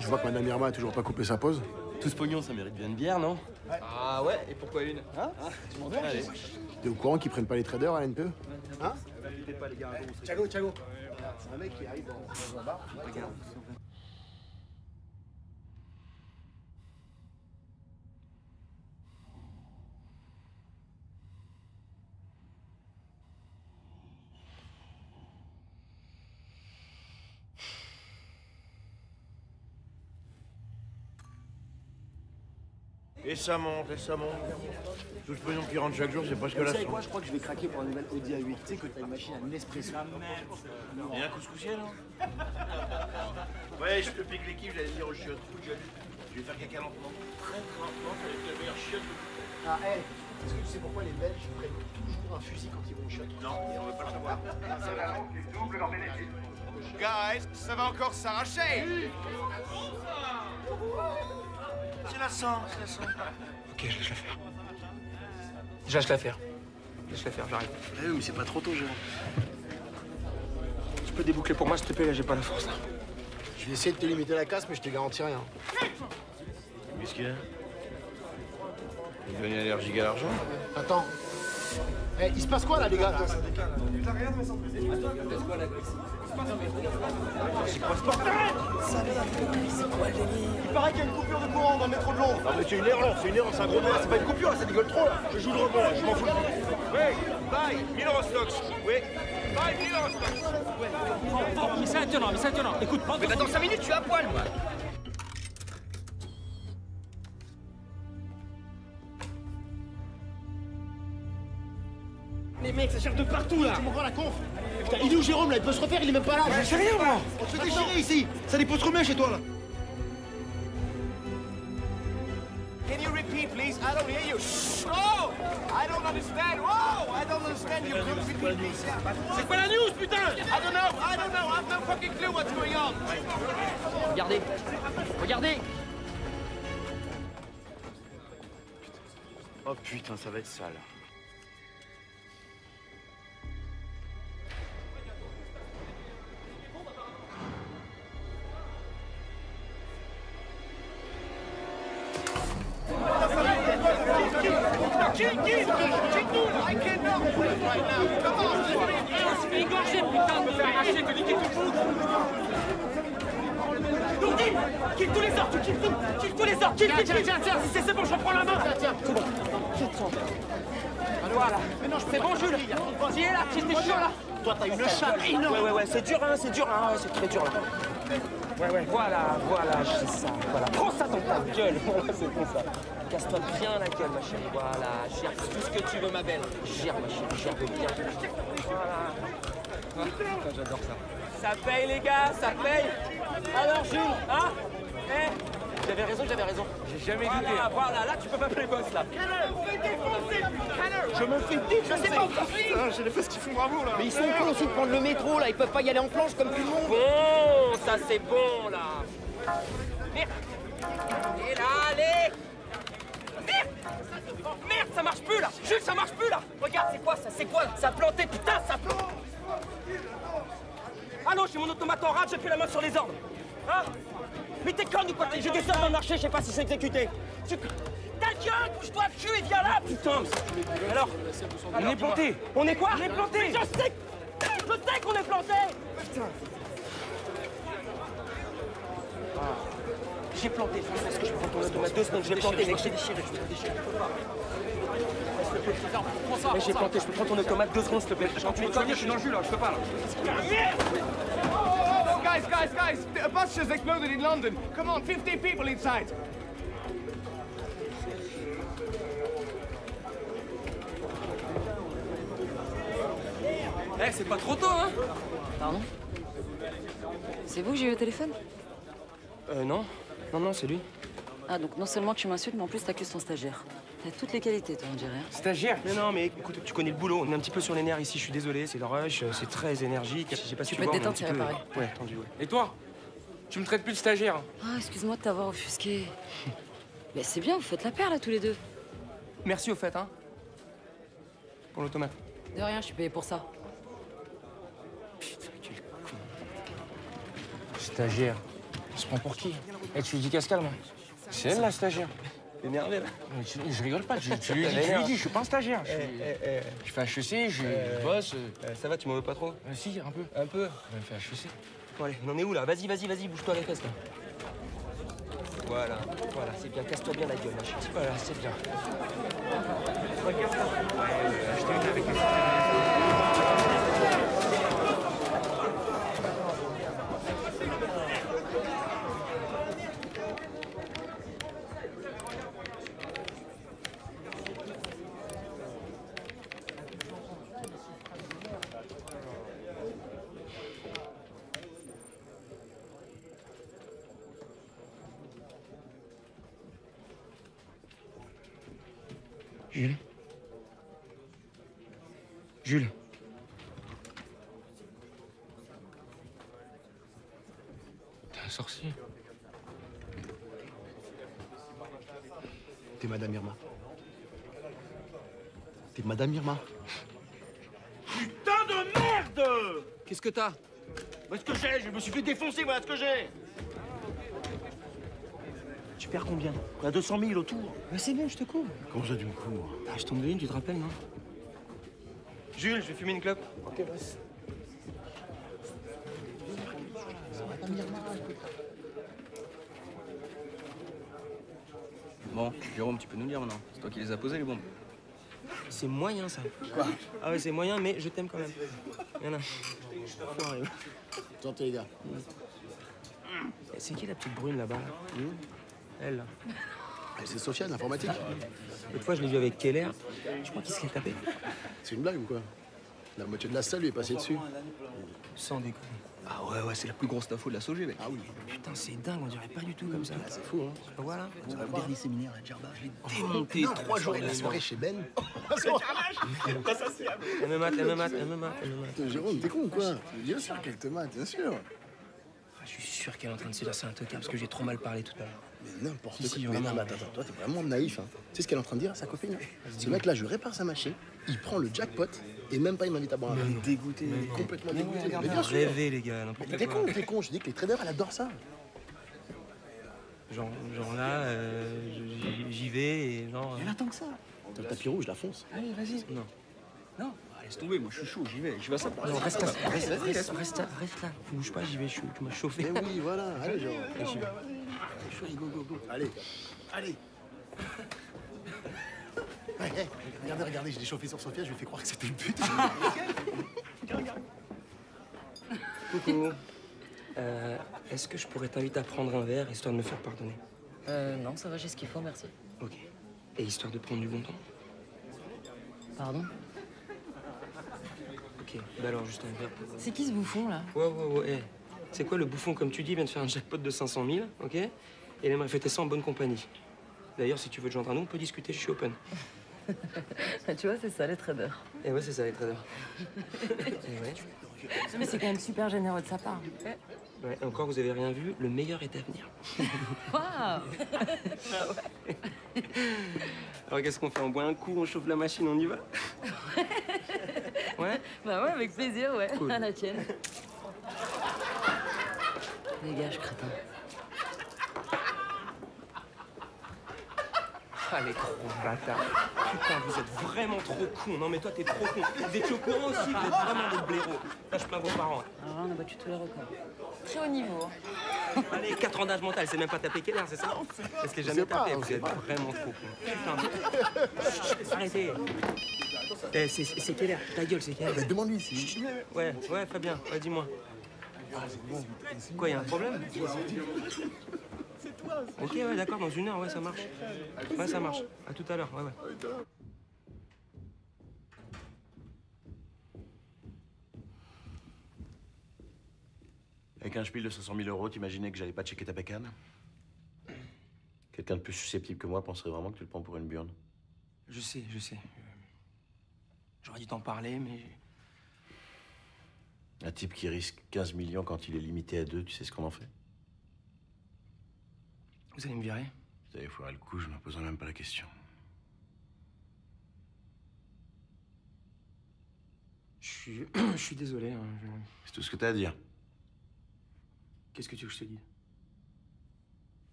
Je vois que Madame Irma a toujours pas coupé sa pause. Tout ce pognon, ça mérite bien une bière, non? Ah ouais, et pourquoi une? Hein? Tu m'en donnes? Allez. T'es au courant qu'ils prennent pas les traders à la NPE? Hein? Pas les gars, Thiago. C'est un mec qui arrive dans un bar. Regarde. Et ça monte. Tout ce pognon qui rentre chaque jour, c'est presque la Tu sais somme. quoi, je crois que je vais craquer pour un nouvel Audi A8. Tu sais que t'as une machine à Nespresso. Et un couscoussier, là? Ouais, je te pique l'équipe, j'allais dire aux chiottes. Je vais faire caca lentement. Non, ça va être la meilleure chiotte. Ah, hé, est-ce que tu sais pourquoi les Belges prennent toujours un fusil quand ils vont au shot? Non, on veut pas le savoir. Double leur bénéfice. Guys, ça va encore s'arracher. C'est la sang. Ok, je laisse la faire. Je laisse la faire, j'arrive. Eh oui, mais c'est pas trop tôt, Jérôme. Tu peux déboucler pour moi, s'il te plaît, là, j'ai pas la force, là. Je vais essayer de te limiter la casse, mais je te garantis rien. Qu'est-ce qu'il y a? Il devient allergique à l'argent? Attends. Eh, il se passe quoi là, les gars? Il paraît qu'il y a une coupure de courant dans le métro de Londres. Non, mais c'est une erreur, c'est un gros mot. C'est pas une coupure, là, ça dégueule trop, là. Je joue le rebond, là, je m'en fous. Oui, bye, 1000 Eurostox. Oui, bye, 1000 Eurostox. Mais c'est étonnant. Écoute, Mais dans 5 minutes, je suis à poil, moi. Les mecs, ça cherche de partout là. Tu m'envoies la conf. Putain, il est où Jérôme là? Il peut se refaire, il est même pas là. Je sais rien, moi. On se fait déchirer ici. Ça dépose trop bien chez toi, là. Can you repeat, please? I don't hear you. Oh, I don't understand. Oh, I don't understand you. Can you repeat, please? c'est quoi la news, putain? I don't know. I have no fucking clue what's going on. Regardez. Oh putain, ça va être sale. Égorgé, putain, de me faire arracher, te niquer tout le monde. Dourdi, kill tous les orques, tu kills tout. Kill tous les orques, kill. Tiens, c'est bon, je reprends la main. Tiens, c'est bon. Voilà. C'est bon, Jules. Tu es là, j'étais chaud là. Toi, t'as une chatte énorme. Ouais, c'est dur, hein, c'est très dur, là. Ouais, voilà, c'est ça. Voilà, prends ça dans ta gueule. Voilà, c'est bon, ça. Casse-toi bien la gueule, ma chérie. Voilà, gère tout ce que tu veux, ma belle. Gère, ma chérie, gère bien. Voilà. J'adore ça. Ça paye, les gars, ça paye. Alors, Jules, hein? J'avais raison. J'ai jamais douté. Voilà, là, tu peux pas faire les boss, là. Je me fais défoncer. J'ai les fesses qui font bravo, là. Mais ils sont cons aussi de prendre le métro, là. Ils peuvent pas y aller en planche comme tout le monde. Bon, ça c'est bon, là. Merde. Et là, allez. Merde, ça marche plus, là. Jules, ça marche plus, là. Regarde, c'est quoi? Ça a planté, putain, ça plante. Allô, j'ai mon automate en rade, j'ai plus la main sur les ordres. Hein? Mais t'es conne ou quoi? J'ai des ordres dans le marché, je sais pas si c'est exécuté. Ta gueule, bouge-toi le cul et viens là, putain. Alors, on est planté. On est quoi? On est planté. Je sais qu'on est planté. Putain. J'ai planté, François, est-ce que je peux prendre ton automate 2 secondes? J'ai planté, mec, j'ai déchiré. te plaît. Prends ça, J'ai planté, je peux prendre ton automate 2 secondes, s'il te plaît. Je suis dans le jus, là, je peux pas, là. Oh, guys! A bus has exploded in London. Come on, 50 people inside. Eh, c'est pas trop tôt, hein? Pardon? C'est vous que j'ai eu au téléphone? Non. Non, c'est lui. Ah, donc non seulement tu m'insultes, mais en plus t'accuses ton stagiaire. T'as toutes les qualités, toi, on dirait. Stagiaire? Mais non, mais écoute, tu connais le boulot. On est un petit peu sur les nerfs ici, je suis désolé. C'est le rush, c'est très énergique. Je sais pas si Tu tu peux te vois, on est un détendre, petit c'est peu... réparé. Ouais, tendu, ouais. Et toi? Tu me traites plus de stagiaire? Ah, excuse-moi de t'avoir offusqué. Mais c'est bien, vous faites la paire, là, tous les deux. Merci au fait, hein. Pour l'automate. De rien, je suis payé pour ça. Stagiaire. Tu se prends pour qui? Eh, tu lui dis qu'elle se calme. C'est elle, la stagiaire. T'es énervé, là? Je rigole pas, tu lui dis, je suis pas un stagiaire. Je fais HEC, je bosse. Ça va, tu m'en veux pas trop? Si, un peu. Un peu? Je fais HEC. Bon, allez, on en est où, là? Vas-y, bouge-toi les fesses, là. Voilà, c'est bien. Casse-toi bien la gueule, ma chérie. Voilà, c'est bien. Jules. T'es un sorcier. T'es Madame Irma. T'es Madame Irma. Putain de merde! Qu'est-ce que t'as? Qu'est-ce que j'ai? Je me suis fait défoncer, voilà ce que j'ai! Tu perds combien? On a 200 000 autour. Mais c'est bon, je te couvre. Comment ça, tu me couvres? Ah, je t'en donne une, tu te rappelles, non? Jules, je vais fumer une clope. Ok, vas-y. Bon, Jérôme, tu peux nous dire maintenant. C'est toi qui les as posés, les bombes. C'est moyen, ça. Quoi? Ah ouais, c'est moyen, mais je t'aime quand même. Y'en a. Tentez, les gars. C'est qui la petite brune là-bas? Là Elle, là. C'est Sophia de l'informatique. L'autre fois, je l'ai vu avec Keller. Je crois qu'il se l'est tapé. C'est une blague ou quoi? La moitié de la salle lui est passée dessus. Sans déconner. Ah ouais, c'est la plus grosse info de la SOG, mec. Ah oui. Putain, c'est dingue, on dirait pas du tout comme ça. Ah, c'est fou, hein. Voilà. Vous avez le dernier séminaire à Djerba, je l'ai démonté 3 jours. La soirée chez Ben. Elle me mate. Jérôme, t'es con ou quoi? Bien sûr qu'elle te mate, bien sûr. Je suis sûr qu'elle est en train de se lasser un tocard parce que j'ai trop mal parlé tout à l'heure. Mais n'importe quoi. Si, Mais vraiment. non, mais attends, toi, t'es vraiment naïf. Hein. Tu sais ce qu'elle est en train de dire à sa copine? Ce mec-là, je répare sa machine, il prend le jackpot et même pas il m'invite à boire un verre. Dégoûté. Complètement dégoûté. Mais bien sûr. Rêver, les gars, n'importe Mais quoi. t'es con. Je dis que les traders, elle adore ça. Genre là, j'y vais et genre. Elle attend que ça. T'as le tapis rouge, la fonce. Allez, vas-y. Non. Laisse tomber, moi je suis chaud, j'y vais à ça. Non, reste là. Bouge pas, j'y vais, tu m'as chauffé. Mais oui, voilà. Allez, genre. J'y vais. Allez, go. Allez. Ouais, regardez, je l'ai chauffé sur Sophia, je lui ai fait croire que c'était une pute. Coucou. Est-ce que je pourrais t'inviter à prendre un verre, histoire de me faire pardonner? Non, ça va, j'ai ce qu'il faut, merci. Ok. Et histoire de prendre du bon temps? Pardon? Ok, bah alors juste un verre pour... C'est qui ce bouffon, là? Ouais. C'est quoi le bouffon, comme tu dis, vient de faire un jackpot de 500 000, ok? Et il aimerait fêter ça en bonne compagnie. D'ailleurs, si tu veux te joindre à nous, on peut discuter, je suis open. Tu vois, c'est ça, les traders. Et ouais, c'est ça, les traders. Et ouais. Mais c'est quand même super généreux de sa part. Ouais, encore, vous avez rien vu, le meilleur est à venir. Waouh! Alors, qu'est-ce qu'on fait? On boit un coup, on chauffe la machine, on y va? Ouais? Bah ouais, avec plaisir, ouais. Cool. À la tienne. Dégage, crétin. Ah, les gros bâtards. Putain, vous êtes vraiment trop cons. Non, mais toi, t'es trop con. Vous étiez au courant aussi, vous êtes vraiment des blaireaux. Là, je plains vos parents. Alors là, on a battu tous les records. Très haut niveau. Allez, 4 ans d'âge mental, c'est même pas tapé Keller, c'est ça? Parce que j'ai jamais tapé, vous êtes vraiment trop cons. Putain, chut, arrêtez. C'est Keller, ta gueule, c'est Keller. Demande-lui si. Ouais, Fabien, ouais, dis-moi. Quoi, y'a un problème? Ok, ouais, d'accord, dans 1 heure, ouais, ça marche. Ouais, ça marche. À tout à l'heure, ouais. Avec un spiel de 500 000 €, t'imaginais que j'allais pas checker ta bécane? Quelqu'un de plus susceptible que moi penserait vraiment que tu le prends pour une burne. Je sais. J'aurais dû t'en parler, mais... Un type qui risque 15 millions quand il est limité à 2, tu sais ce qu'on en fait? Vous allez me virer? Vous avez foiré le coup, je me poserai même pas la question. Je suis désolé. Hein, C'est tout ce que t'as à dire. Qu'est-ce que tu veux que je te dise?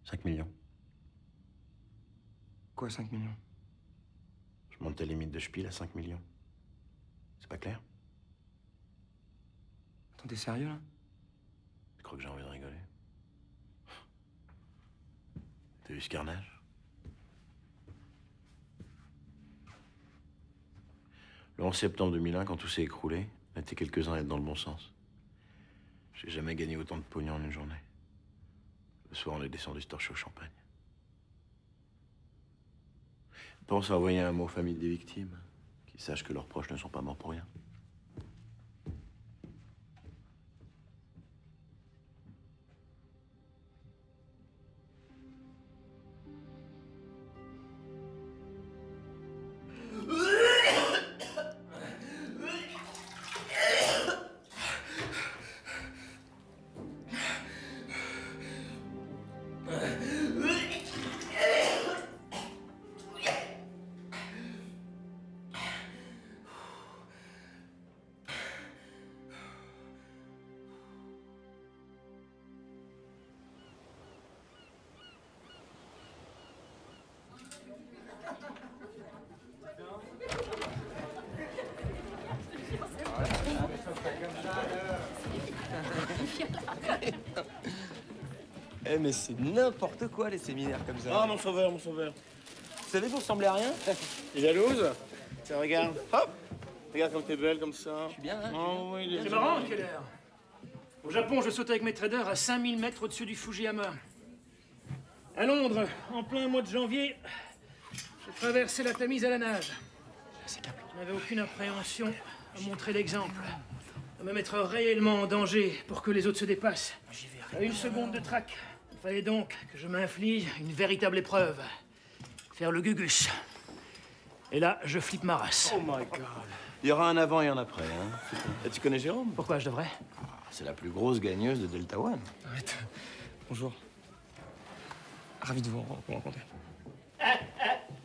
« 5 millions. Quoi, 5 millions? Je monte ta limite de spiel à 5 millions. C'est pas clair? Attends, t'es sérieux, là? Tu crois que j'ai envie de rigoler? T'as vu ce carnage? Le 11 septembre 2001, quand tout s'est écroulé, on était quelques-uns à être dans le bon sens. J'ai jamais gagné autant de pognon en une journée. Le soir, on est descendu se torcher au champagne. Pense à envoyer un mot aux familles des victimes, qu'ils sachent que leurs proches ne sont pas morts pour rien. Eh, mais c'est n'importe quoi, les séminaires comme ça. Ah, mon sauveur. Vous savez, vous ressemblez à rien. T'es jalouse? Tiens, regarde. Hop! Regarde comme t'es belle, comme ça. Je suis bien, hein? Oh, oui, C'est marrant, Keller. Au Japon, je saute avec mes traders à 5000 mètres au-dessus du Fujiyama. À Londres, en plein mois de janvier, j'ai traversé la Tamise à la nage. Je n'avais aucune appréhension à montrer l'exemple, à me mettre réellement en danger pour que les autres se dépassent. À 1 seconde de trac, il fallait donc que je m'inflige une véritable épreuve. Faire le gugus. Et là, je flippe ma race. Oh my God. Il y aura un avant et un après, hein. Et tu connais Jérôme? Pourquoi je devrais? C'est la plus grosse gagneuse de Delta One. Arrête. Bonjour. Ravi de vous rencontrer.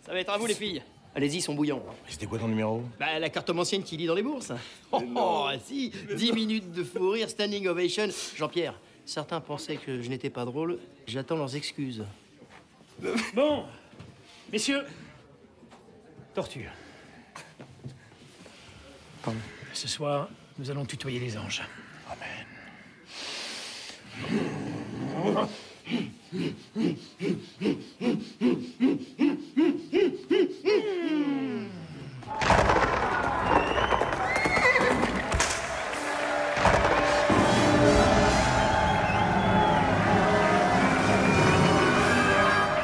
Ça va être à vous, les filles. Allez-y, ils sont bouillants. C'était quoi ton numéro? Bah, la carte mensienne qui lit dans les bourses. Oh, si 10 minutes de fou rire, standing ovation. Jean-Pierre, certains pensaient que je n'étais pas drôle. J'attends leurs excuses. Bon, messieurs, torture. Pardon. Ce soir, nous allons tutoyer les anges. Amen.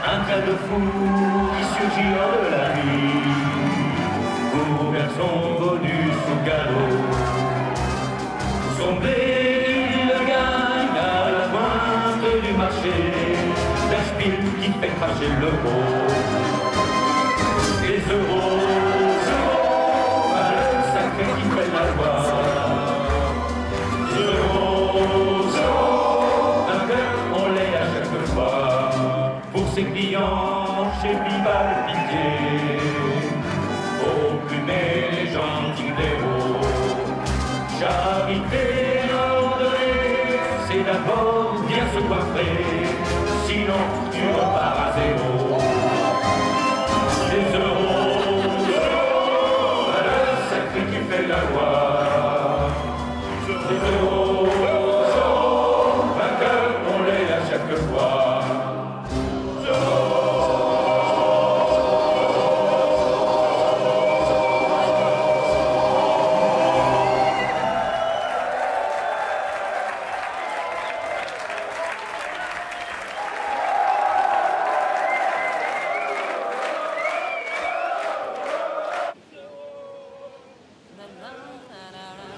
Un train de fou qui surgit hors de la nuit, court vers son bonus sous galop. Son blé, il le gagne à la pointe du marché, d'un spiel qui fait cracher l'euro. Les euros, à le sacré qui fait la loi. Euros, d'un cœur on l'est à chaque fois. Pour ses clients, chez Vival Pitié, opprimés les gentils blaireaux. Charité ordonnée, c'est d'abord bien se coiffer. tu repars à zéro. Les euros, à la sacrée tu fais la loi. Les euros, vainqueurs, on les à chaque fois.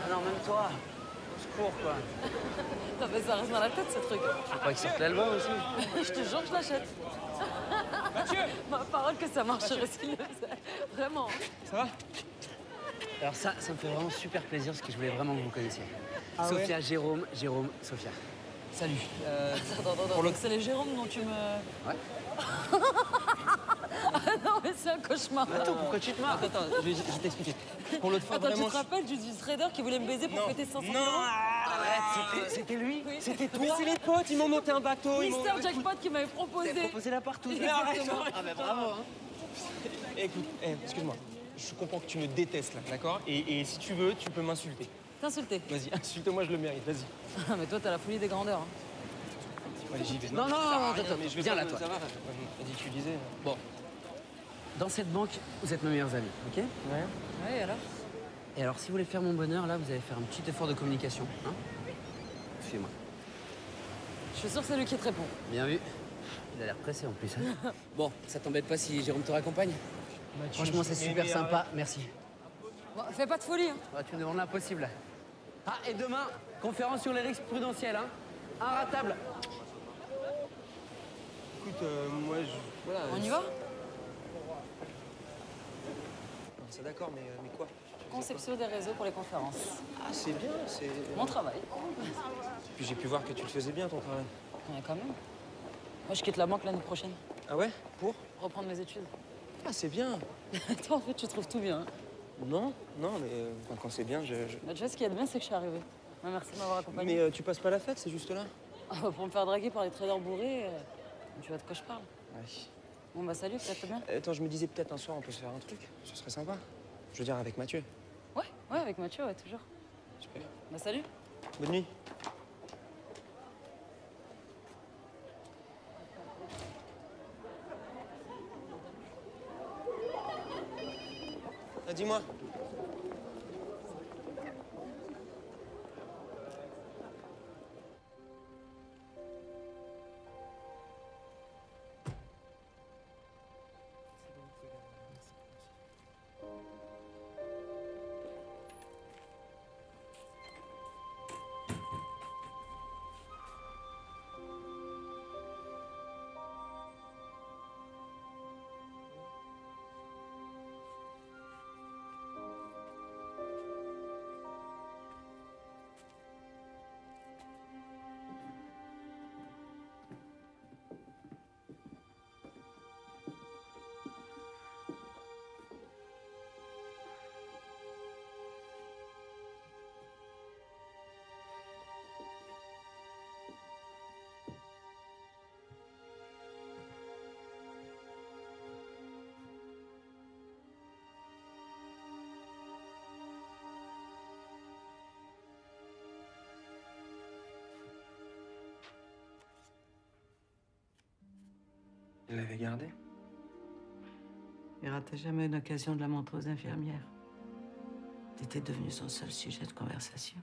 Alors même toi, au secours quoi. Non mais ça reste dans la tête ce truc. Je crois qu'il sorte l'album aussi. Je te jure que je l'achète. Mathieu, ma parole que ça marcherait s'il le faisait. Vraiment. Ça va? Alors ça me fait vraiment super plaisir parce que je voulais vraiment que vous connaissiez. Ah Sophia, ouais Jérôme, Sophia. Salut. Attends, donc c'est les Jérômes dont tu me... Ouais. Ah non mais c'est un cauchemar. Attends, pourquoi tu te marres? Attends, je vais t'expliquer. Pour l'autre fois, Attends, vraiment... tu te rappelles du trader qui voulait me baiser pour fêter 500 000 €? Arrête, c'était lui. Oui. C'était toi. Mais c'est les potes, ils m'ont monté un bateau. Mister Jackpot qui m'avait proposé. T'as proposé la partout. Exactement. Ah bah bravo, hein. Écoute, excuse-moi. Je comprends que tu me détestes là, d'accord et si tu veux, tu peux m'insulter. T'insulter. Vas-y, insulte-moi, je le mérite, vas-y. Ah mais toi t'as la folie des grandeurs. Hein. Allez, j'y vais. Non, attends, mais je vais viens pas là, toi. Ça va, vas-y, tu disais. Bon. Dans cette banque, vous êtes mes meilleurs amis, ok? Ouais. Ouais, et alors? Et alors, si vous voulez faire mon bonheur, là, vous allez faire un petit effort de communication, hein? Suivez-moi. Je suis sûre que c'est lui qui te répond. Bien vu. Il a l'air pressé en plus. Hein. Bon, ça t'embête pas si Jérôme te raccompagne? Franchement, c'est super sympa, merci. Bon, fais pas de folie. Hein. Ah, tu me demandes l'impossible. Ah, et demain, conférence sur les risques prudentiels, hein? Inratable. Écoute, moi, voilà. On y va? C'est d'accord, mais quoi? Conception des réseaux pour les conférences. Ah, c'est bien, c'est... Mon travail. Puis j'ai pu voir que tu le faisais bien, ton travail. Ouais, quand même. Moi, je quitte la banque l'année prochaine. Ah ouais? Pour? Reprendre mes études. Ah, c'est bien. Toi, en fait, tu trouves tout bien. Hein. Non, mais quand c'est bien, Bah, tu vois, ce qui est bien, c'est que je suis arrivée. Ouais, merci de m'avoir accompagnée. Mais tu passes pas la fête, c'est juste là? Pour me faire draguer par les traders bourrés, tu vois de quoi je parle. Ouais. Bon, bah salut, ça te bien? Attends, je me disais peut-être un soir, on peut se faire un truc. Ce serait sympa. Je veux dire, avec Mathieu. Ouais, avec Mathieu, ouais, toujours. Super. Bah salut. Bonne nuit. Ah, dis-moi. Il l'avait gardée? Il ratait jamais une occasion de la montrer aux infirmières. T'étais devenu son seul sujet de conversation.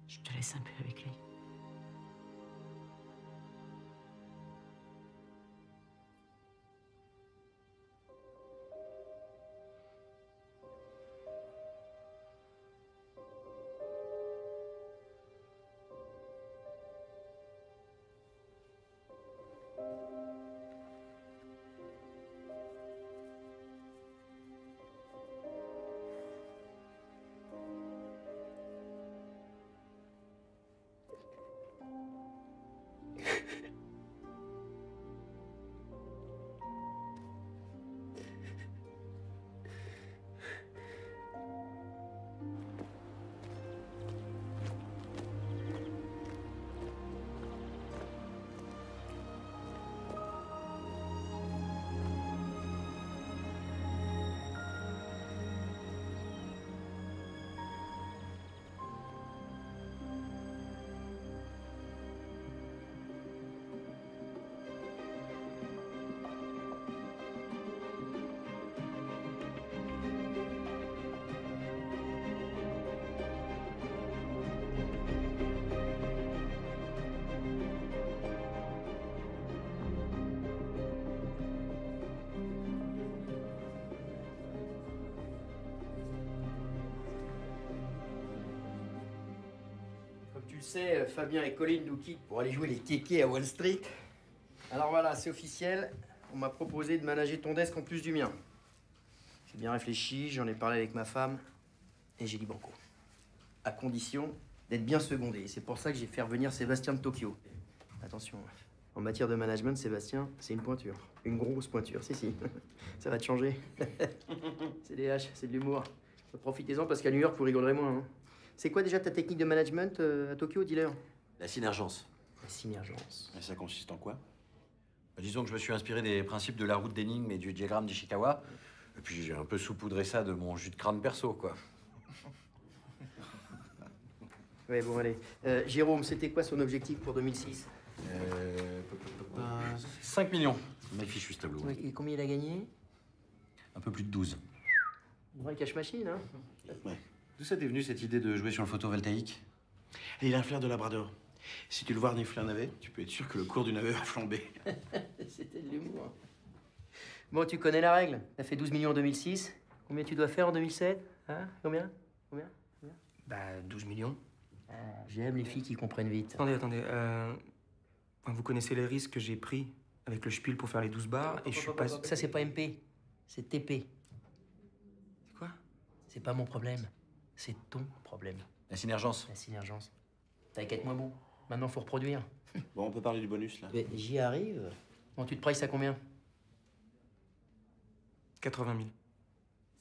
Je te laisse un peu avec lui. sais, Fabien et Colin nous quittent pour aller jouer les kékés à Wall Street. Alors voilà, c'est officiel. On m'a proposé de manager ton desk en plus du mien. J'ai bien réfléchi, j'en ai parlé avec ma femme et j'ai dit banco. À condition d'être bien secondé. C'est pour ça que j'ai fait revenir Sébastien de Tokyo. Attention, en matière de management, Sébastien, c'est une pointure. Une grosse pointure, si. Ça va te changer. C'est des haches, c'est de l'humour. Profitez-en parce qu'à New York, vous rigolerez moins. Hein. C'est quoi déjà ta technique de management à Tokyo, dealer? La synergence. La synergence. Et ça consiste en quoi? Disons que je me suis inspiré des principes de la route d'énigmes et du diagramme d'Ishikawa. Et puis j'ai un peu saupoudré ça de mon jus de crâne perso, quoi. Ouais, bon, allez. Jérôme, c'était quoi son objectif pour 2006? 5 millions. Mes fichu ce tableau. Ouais, et combien il a gagné? Un peu plus de 12. Une vraie cash machine, hein? Ouais. D'où ça t'est venu cette idée de jouer sur le photovoltaïque? Et il a un flair de labrador. Si tu le vois renifler un navet, tu peux être sûr que le cours du navet va flamber. C'était de l'humour. Bon, tu connais la règle. T'as fait 12 millions en 2006. Combien tu dois faire en 2007? Hein? Combien? Bah, 12 millions. J'aime les filles qui comprennent vite. Attendez. Vous connaissez les risques que j'ai pris avec le spiel pour faire les 12 bars et je suis pas... Ça, c'est pas MP. C'est TP. C'est quoi? C'est pas mon problème. C'est ton problème. La synergence. La synergence. T'as qu'à être moins bon. Maintenant, faut reproduire. Bon, on peut parler du bonus, là. Mais j'y arrive. Bon, tu te prices à combien? 80 000.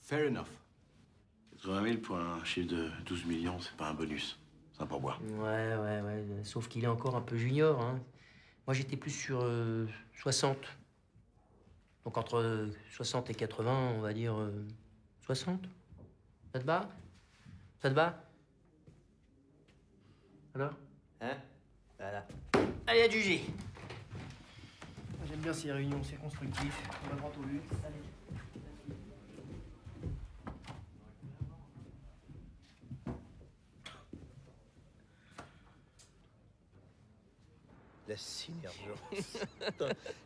Fair enough. 80 000 pour un chiffre de 12 millions, c'est pas un bonus. C'est un pourboire. Ouais. Sauf qu'il est encore un peu junior, hein. Moi, j'étais plus sur 60. Donc, entre 60 et 80, on va dire 60. Ça te va? Ça te va? Alors? Hein? Voilà. Allez, à juger. J'aime bien ces réunions, c'est constructif. On va droit au but. Allez. La synergence.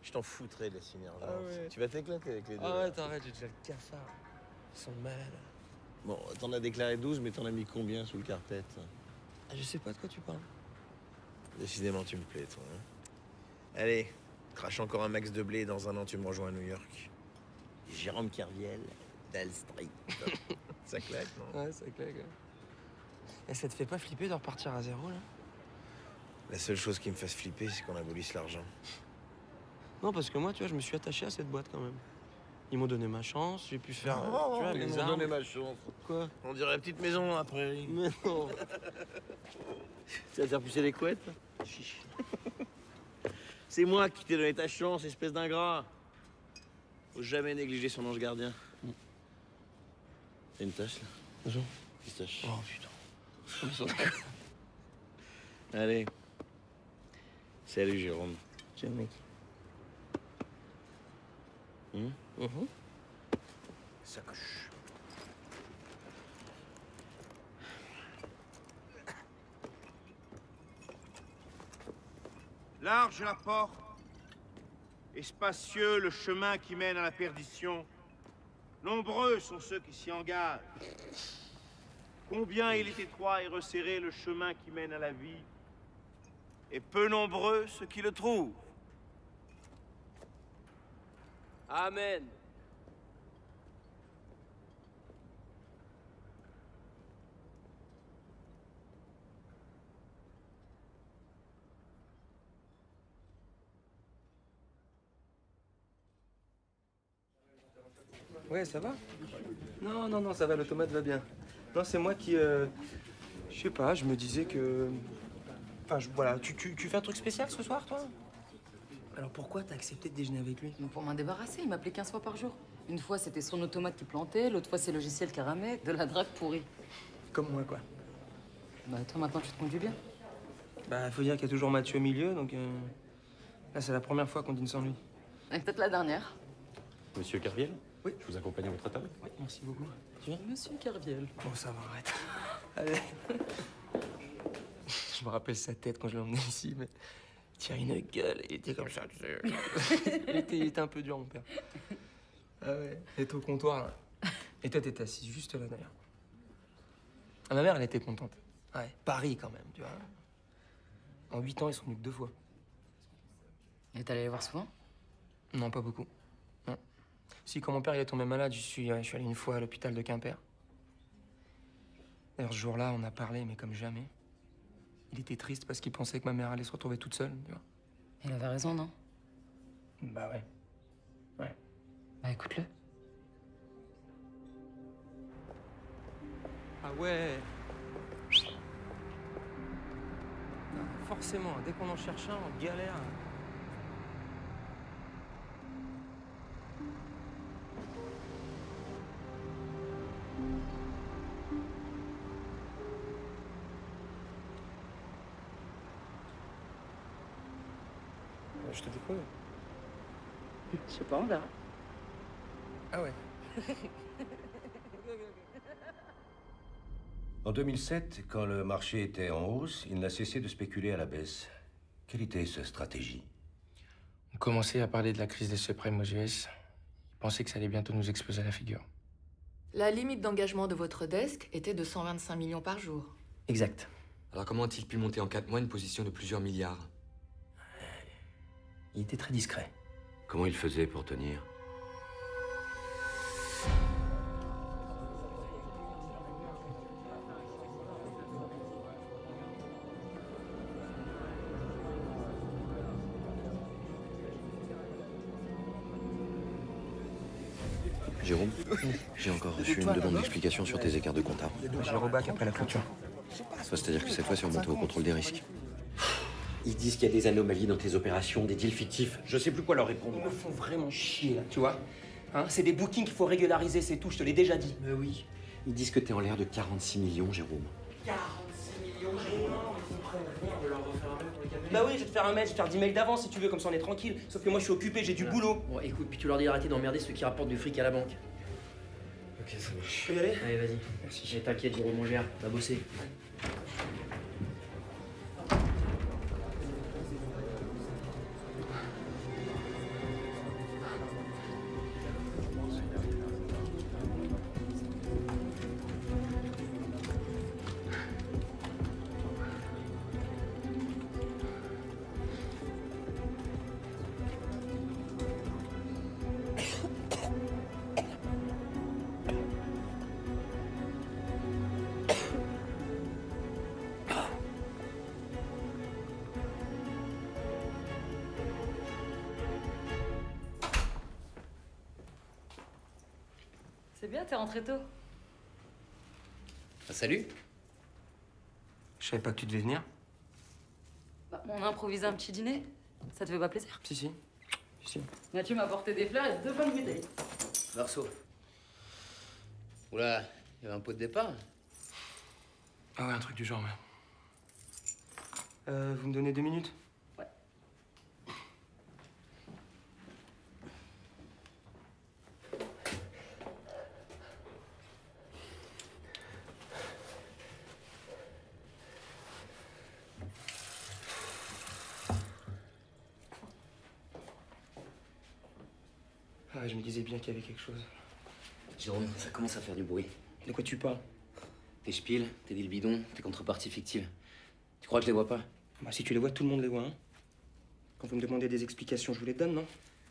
Je t'en foutrais de la synergence. Ah ouais. Tu vas t'éclater avec les deux. Ah ouais, t'arrêtes, j'ai déjà le cafard. Ils sont malades. Bon, t'en as déclaré 12, mais t'en as mis combien sous le carpet? Ah, je sais pas de quoi tu parles. Décidément, tu me plais, toi. Hein. Allez, crache encore un max de blé et dans un an, tu me rejoins à New York. Jérôme Kerviel, Dal Street. Ça claque, non? Ouais, ça claque. Ouais. Et ça te fait pas flipper de repartir à zéro, là? La seule chose qui me fasse flipper, c'est qu'on abolisse l'argent. Non, parce que moi, tu vois, je me suis attaché à cette boîte quand même. Ils m'ont donné ma chance, j'ai pu faire tu vois, ils les m'ont armes. donné ma chance. Quoi? On dirait la petite maison à prairie. Mais non. Tu vas te faire pousser les couettes? C'est moi qui t'ai donné ta chance, espèce d'ingrat. Faut jamais négliger son ange gardien. T'as une tache, là? Bonjour. Pistache. Oh, putain. Allez. Salut, Jérôme. Ciao, mec. Sacoche. Large la porte, et spacieux le chemin qui mène à la perdition. Nombreux sont ceux qui s'y engagent. Combien il est étroit et resserré le chemin qui mène à la vie, et peu nombreux ceux qui le trouvent. Amen. Ouais, ça va? Non, ça va, l'automate va bien. Non, c'est moi qui... je sais pas, je me disais que... Enfin, voilà, tu fais un truc spécial ce soir, toi? Alors pourquoi t'as accepté de déjeuner avec lui? Pour m'en débarrasser, il m'appelait 15 fois par jour. Une fois, c'était son automate qui plantait, l'autre fois, c'est le logiciel qui ramait, de la drague pourrie. Comme moi, quoi. Bah, toi, maintenant, tu te conduis bien. Bah, faut dire qu'il y a toujours Mathieu au milieu, donc... Là, c'est la première fois qu'on dîne sans lui. Et peut-être la dernière. Monsieur Kerviel? Oui. Je vous accompagne à votre table? Oui, merci beaucoup. Tu viens? Monsieur Kerviel. Bon, ça va, arrête. Allez. Je me rappelle sa tête quand je l'ai emmené ici, mais... Il tient une gueule, il était comme ça, tu sais. il était un peu dur, mon père. Ah ouais, il était au comptoir, là. Et toi, t'étais assise juste là, d'ailleurs. Ah, ma mère, elle était contente. Ouais, Paris, quand même, tu vois. En 8 ans, ils sont venus que 2 fois. Et t'es allé les voir souvent? Non, pas beaucoup. Non. Si, quand mon père il est tombé malade, je suis allé une fois à l'hôpital de Quimper. D'ailleurs, ce jour-là, on a parlé, mais comme jamais. Il était triste parce qu'il pensait que ma mère allait se retrouver toute seule, tu vois. Il avait raison, non? Bah ouais. Ouais. Bah écoute-le. Ah ouais. Forcément, dès qu'on en cherche un, on galère. Je te dépose. Je sais pas, on verra. Ah ouais. En 2007, quand le marché était en hausse, il n'a cessé de spéculer à la baisse. Quelle était sa stratégie? On commençait à parler de la crise des subprimes aux US. Ils pensaient que ça allait bientôt nous exploser à la figure. La limite d'engagement de votre desk était de 125 millions par jour. Exact. Alors comment a-t-il pu monter en 4 mois une position de plusieurs milliards? Il était très discret. Comment il faisait pour tenir? Jérôme, j'ai encore reçu une demande d'explication sur tes écarts de compta. J'ai le rebac après la clôture. C'est-à-dire que cette fois, c'est remonté au contrôle des risques. Ils disent qu'il y a des anomalies dans tes opérations, des deals fictifs. Je sais plus quoi leur répondre. Ils me font vraiment chier, là, tu vois. Hein, c'est des bookings qu'il faut régulariser, c'est tout, je te l'ai déjà dit. Mais oui. Ils disent que t'es en l'air de 46 millions, Jérôme. 46 millions, Jérôme. Bah oui, je vais te faire un mail, je vais te faire 10 mails d'avance si tu veux, comme ça on est tranquille. Sauf que moi je suis occupé, j'ai du boulot. Bon, écoute, puis tu leur dis d'arrêter d'emmerder ceux qui rapportent du fric à la banque. Ok, ça marche. Je peux y aller? Allez, vas-y. Merci. Et t'inquiète, Jérôme, on gère. Va bosser. C'est bien, t'es rentré tôt. Ah, salut. Je savais pas que tu devais venir. Bah, on a improvisé un petit dîner. Ça te fait pas plaisir? Si. Mathieu m'a apporté des fleurs et 2 bonnes bouteilles. Marceau. Oula, il y avait un pot de départ. Ah ouais, un truc du genre, ouais. Vous me donnez 2 minutes? Ouais. Ah ouais, je me disais bien qu'il y avait quelque chose. Jérôme, ça commence à faire du bruit. De quoi tu parles? Tes spiels, tes deals bidons, tes contreparties fictives. Tu crois que je les vois pas? Bah si tu les vois, tout le monde les voit, hein. Quand vous me demandez des explications, je vous les donne, non?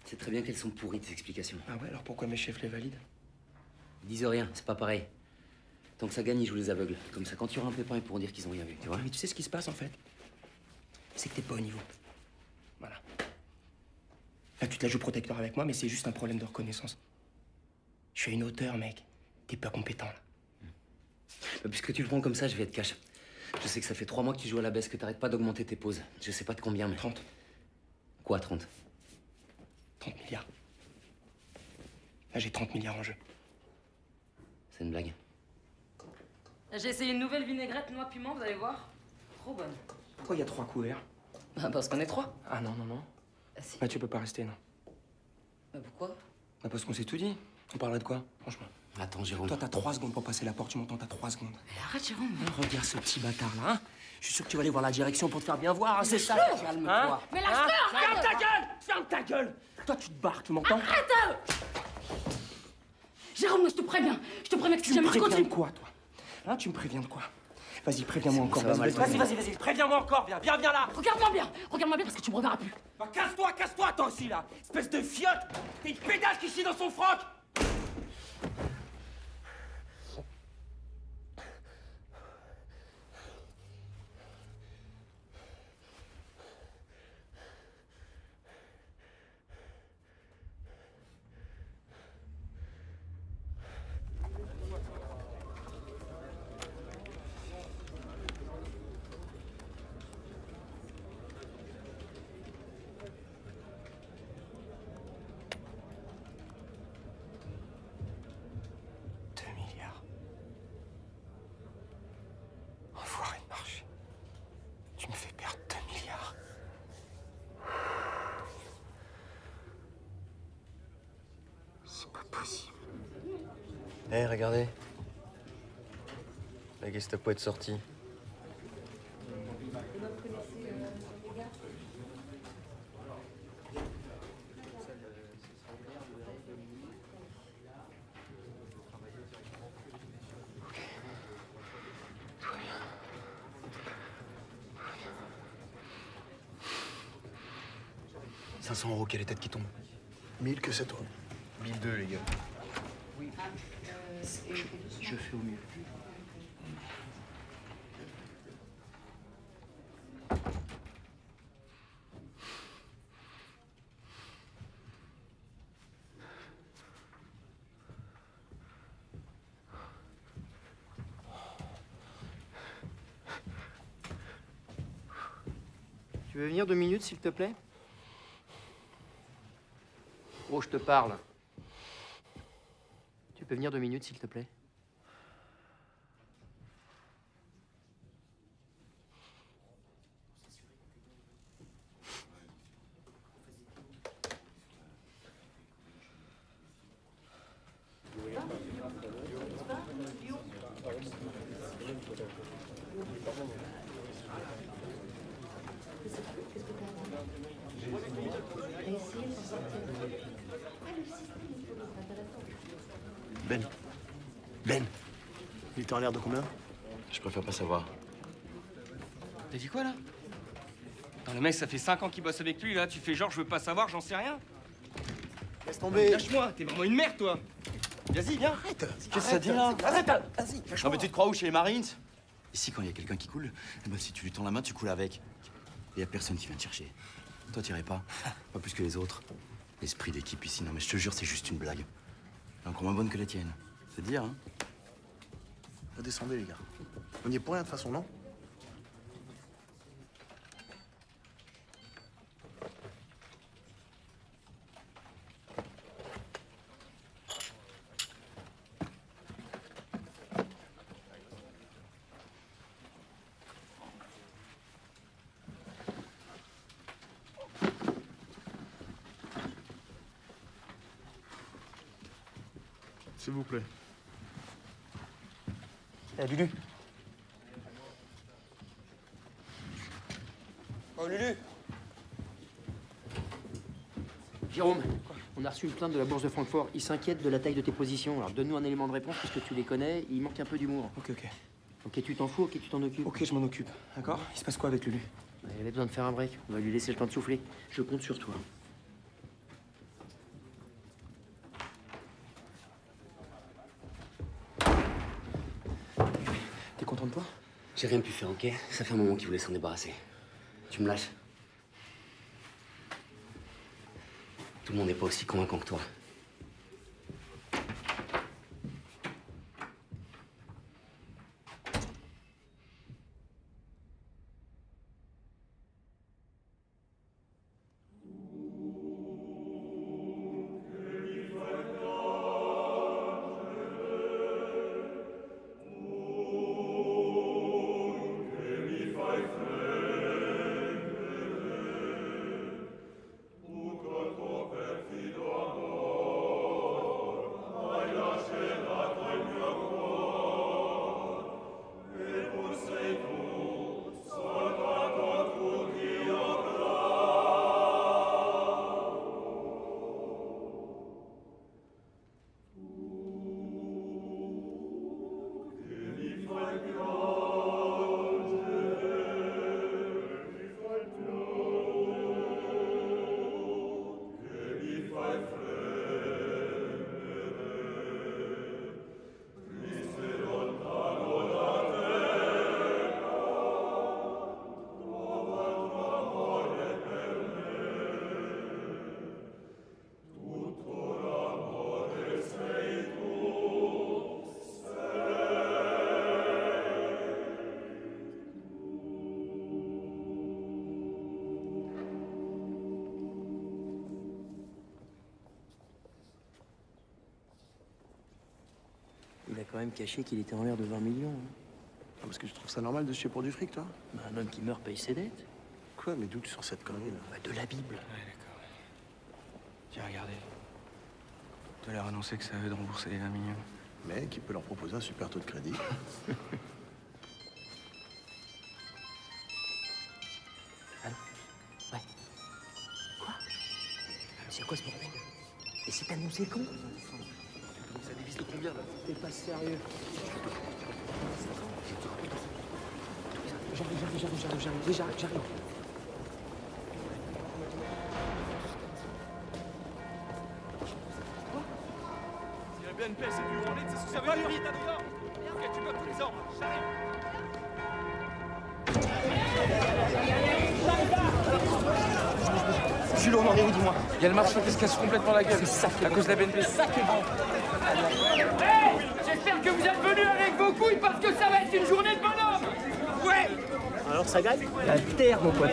C'est très bien qu'elles sont pourries, tes explications. Ah ouais, alors pourquoi mes chefs les valident? Ils disent rien, c'est pas pareil. Tant que ça gagne, ils jouent les aveugles. Comme ça, quand il y aura un pépin, ils pourront dire qu'ils ont rien vu, tu vois? Mais tu sais ce qui se passe, en fait? C'est que t'es pas au niveau. Voilà. Là, tu te la joues protecteur avec moi, mais c'est juste un problème de reconnaissance. Je suis à une hauteur, mec. T'es pas compétent, là. Bah, puisque tu le prends comme ça, je vais être cash. Je sais que ça fait 3 mois que tu joues à la baisse, que t'arrêtes pas d'augmenter tes pauses. Je sais pas de combien, mais... 30. Quoi, 30? 30 milliards. Là, j'ai 30 milliards en jeu. C'est une blague. J'ai essayé une nouvelle vinaigrette noix piment, vous allez voir. Trop bonne. Pourquoi il y a 3 couverts? Bah parce qu'on est 3. Ah non. Ah si. Bah tu peux pas rester, non. Bah pourquoi? Bah parce qu'on s'est tout dit. On parlerait de quoi, franchement? Attends, Jérôme. Toi, t'as 3 secondes pour passer la porte, tu m'entends? T'as 3 secondes. Mais arrête, Jérôme. Regarde ce petit bâtard-là, hein. Je suis sûr que tu vas aller voir la direction pour te faire bien voir, hein, c'est ça? Calme-toi. Hein? Mais lâche-le, Ferme ta gueule! Ferme ta gueule! Toi, tu te barres, tu m'entends? Arrête! Jérôme, je te préviens que si jamais tu préviens continues... de quoi, toi? Hein, tu me préviens de quoi? Vas-y, préviens-moi encore. ça va mal tourner. Vas-y, préviens-moi encore, viens là. Regarde-moi bien parce que tu me reverras plus. Bah casse-toi toi aussi là. Espèce de fiotte. T'es une pédasse qui chie dans son froc. Enfoiré de marché. Tu me fais perdre 2 milliards. C'est pas possible. Eh, regardez. La Gestapo est sortie. « 500 €, quelle est tête qui tombe 1000, que c'est toi 1002, les gars. Oui, je fais au mieux. Tu veux venir 2 minutes, s'il te plaît? Oh, je te parle. Tu peux venir 2 minutes, s'il te plaît? Ben, il était en l'air de combien? Je préfère pas savoir. T'as dit quoi là? Attends, le mec, ça fait 5 ans qu'il bosse avec lui là. Tu fais genre, je veux pas savoir, j'en sais rien. Laisse tomber. Lâche-moi, t'es vraiment une merde toi. Vas-y, viens. Arrête. Qu'est-ce que ça dit là? Arrête, vas-y. Non mais tu te crois où, chez les Marines? Ici, quand il y a quelqu'un qui coule, eh ben, si tu lui tends la main, tu coules avec. Il y a personne qui vient te chercher. Toi, t'irais pas. Pas plus que les autres. L'esprit d'équipe ici, non mais je te jure, c'est juste une blague. Elle est encore moins bonne que la tienne. C'est dire, hein? Redescendez, les gars. On n'y est pour rien, de toute façon, non? S'il vous plaît. Eh, Lulu. Oh, Lulu. Jérôme, on a reçu une plainte de la bourse de Francfort. Ils s'inquiètent de la taille de tes positions. Alors donne-nous un élément de réponse puisque tu les connais. Il manque un peu d'humour. Ok. Ok, tu t'en fous, ok, tu t'en occupes. Ok, je m'en occupe. D'accord? Il se passe quoi avec Lulu? Elle a besoin de faire un break. On va lui laisser le temps de souffler. Je compte sur toi. T'es content de toi? J'ai rien pu faire, ok? Ça fait un moment qu'il voulait s'en débarrasser. Tu me lâches? Tout le monde n'est pas aussi convaincant que toi. Perfido amor. quand même caché qu'il était en l'air de 20 millions. Hein. Ah, parce que je trouve ça normal de se chier pour du fric, toi. Bah, un homme qui meurt paye ses dettes. Quoi? Mais d'où tu sors cette connerie, là? Bah, de la Bible. Ouais, d'accord. J'ai regardé. Tu leur annoncer que ça veut de rembourser les 20 millions. Mais qui peut leur proposer un super taux de crédit. Allô? Ouais. Quoi? C'est quoi ce bordel? Et c'est annoncé quand? Ça divise de combien, là? T'es pas sérieux. J'arrive. Si la BNP c'est plus où on est, c'est ce que ça veut dire. Vite, Adrien. Ok, tu notes tous les ordres. J'arrive. Jules, on en est où, dis-moi? Il y a le marché qui se casse complètement la gueule. C'est ça à cause de la BNP. C'est ça qui est bon. Hey, j'espère que vous êtes venus avec vos couilles parce que ça va être une journée de bonhomme. Ouais. Alors ça gagne? La terre, mon pote.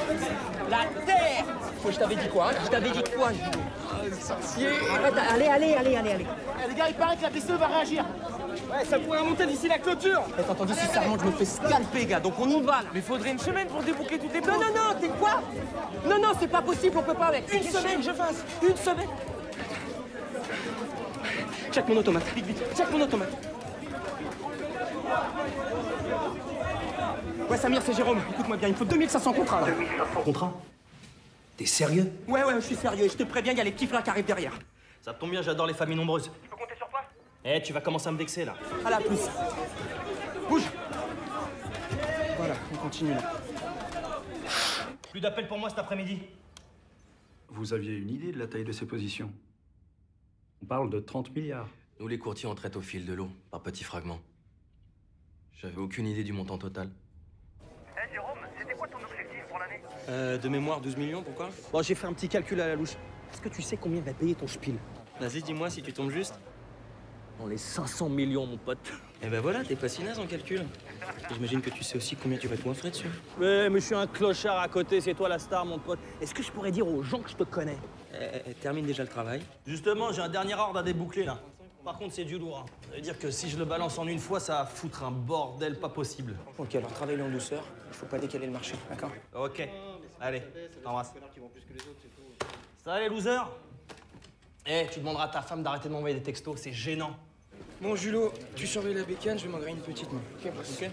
La terre. Je t'avais dit quoi, hein? Je t'avais dit quoi? Sorcier. Arrête, allez. Eh, les gars, il paraît que la BCE va réagir. Ouais, ça pourrait remonter d'ici la clôture. T'as entendu, si ça remonte, je me fais scalper, gars. Donc on y va, là. Mais faudrait une semaine pour déboucler toutes les Non, t'es quoi? Non, c'est pas possible, on peut pas avec. Une semaine, je fasse. Une semaine. Check mon automate, vite. Check mon automate. Ouais, Samir, c'est Jérôme. Écoute-moi bien, il me faut 2500 contrats, là. 2500 contrats? T'es sérieux? Ouais, je suis sérieux. Je te préviens, il y a les petits frères qui arrivent derrière. Ça tombe bien, j'adore les familles nombreuses. Tu peux compter sur toi? Eh, tu vas commencer à me vexer, là. À la plus. Bouge. Voilà, on continue, là. Plus d'appels pour moi cet après-midi. Vous aviez une idée de la taille de ces positions? On parle de 30 milliards. Nous, les courtiers, on traite au fil de l'eau, par petits fragments. J'avais aucune idée du montant total. Eh, Jérôme, c'était quoi ton objectif pour l'année? De mémoire, 12 millions, pourquoi? Bon, j'ai fait un petit calcul à la louche. Est-ce que tu sais combien va payer ton spiel? Vas-y, dis-moi si tu tombes juste. Dans les 500 millions, mon pote. Eh ben voilà, t'es pas si naze en calcul. J'imagine que tu sais aussi combien tu vas te goinfrer dessus. Ouais, mais je suis un clochard à côté, c'est toi la star, mon pote. Est-ce que je pourrais dire aux gens que je te connais? Termine déjà le travail. Justement, j'ai un dernier ordre à déboucler, là. Par contre, c'est du lourd. Hein. Ça veut dire que si je le balance en une fois, ça va foutre un bordel pas possible. Ok, alors travaille en douceur. Il faut pas décaler le marché, d'accord? Ok. Allez, t'embrasse. Ça va, les losers? Eh, tu demanderas à ta femme d'arrêter de m'envoyer des textos, c'est gênant. Bon, Julot, tu surveilles la bécane, je vais m'en griller une petite, moi. Ok.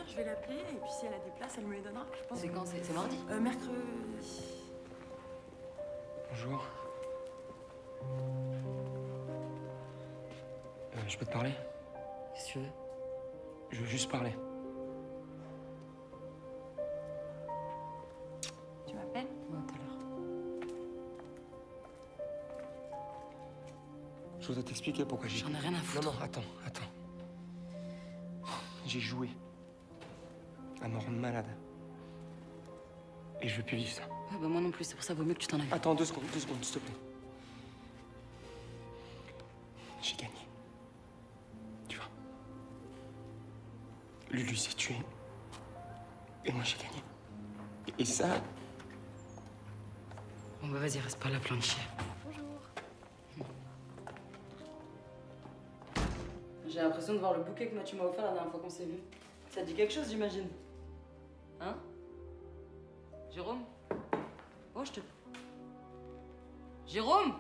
Je vais l'appeler et puis si elle a des places, elle me les donnera. Je pense. C'est quand? C'est mardi? Mercredi. Bonjour. Je peux te parler? Qu'est-ce que tu veux? Je veux juste parler. Tu m'appelles? Ouais, tout à l'heure. Je voudrais t'expliquer pourquoi j'ai... J'en ai rien à foutre. Non, attends. J'ai joué à me rendre malade. Et je veux plus vivre ça. Ouais, bah moi non plus, c'est pour ça vaut mieux que tu t'en ailles. Attends, 2 secondes, s'il te plaît. J'ai gagné. Tu vois. Lulu s'est tuée. Et moi, j'ai gagné. Et ça... Bon bah vas-y, reste pas là plein de chiens. J'ai l'impression de voir le bouquet que tu m'as offert la dernière fois qu'on s'est vu. Ça te dit quelque chose, j'imagine? Hein? Jérôme? Oh, je te... Jérôme?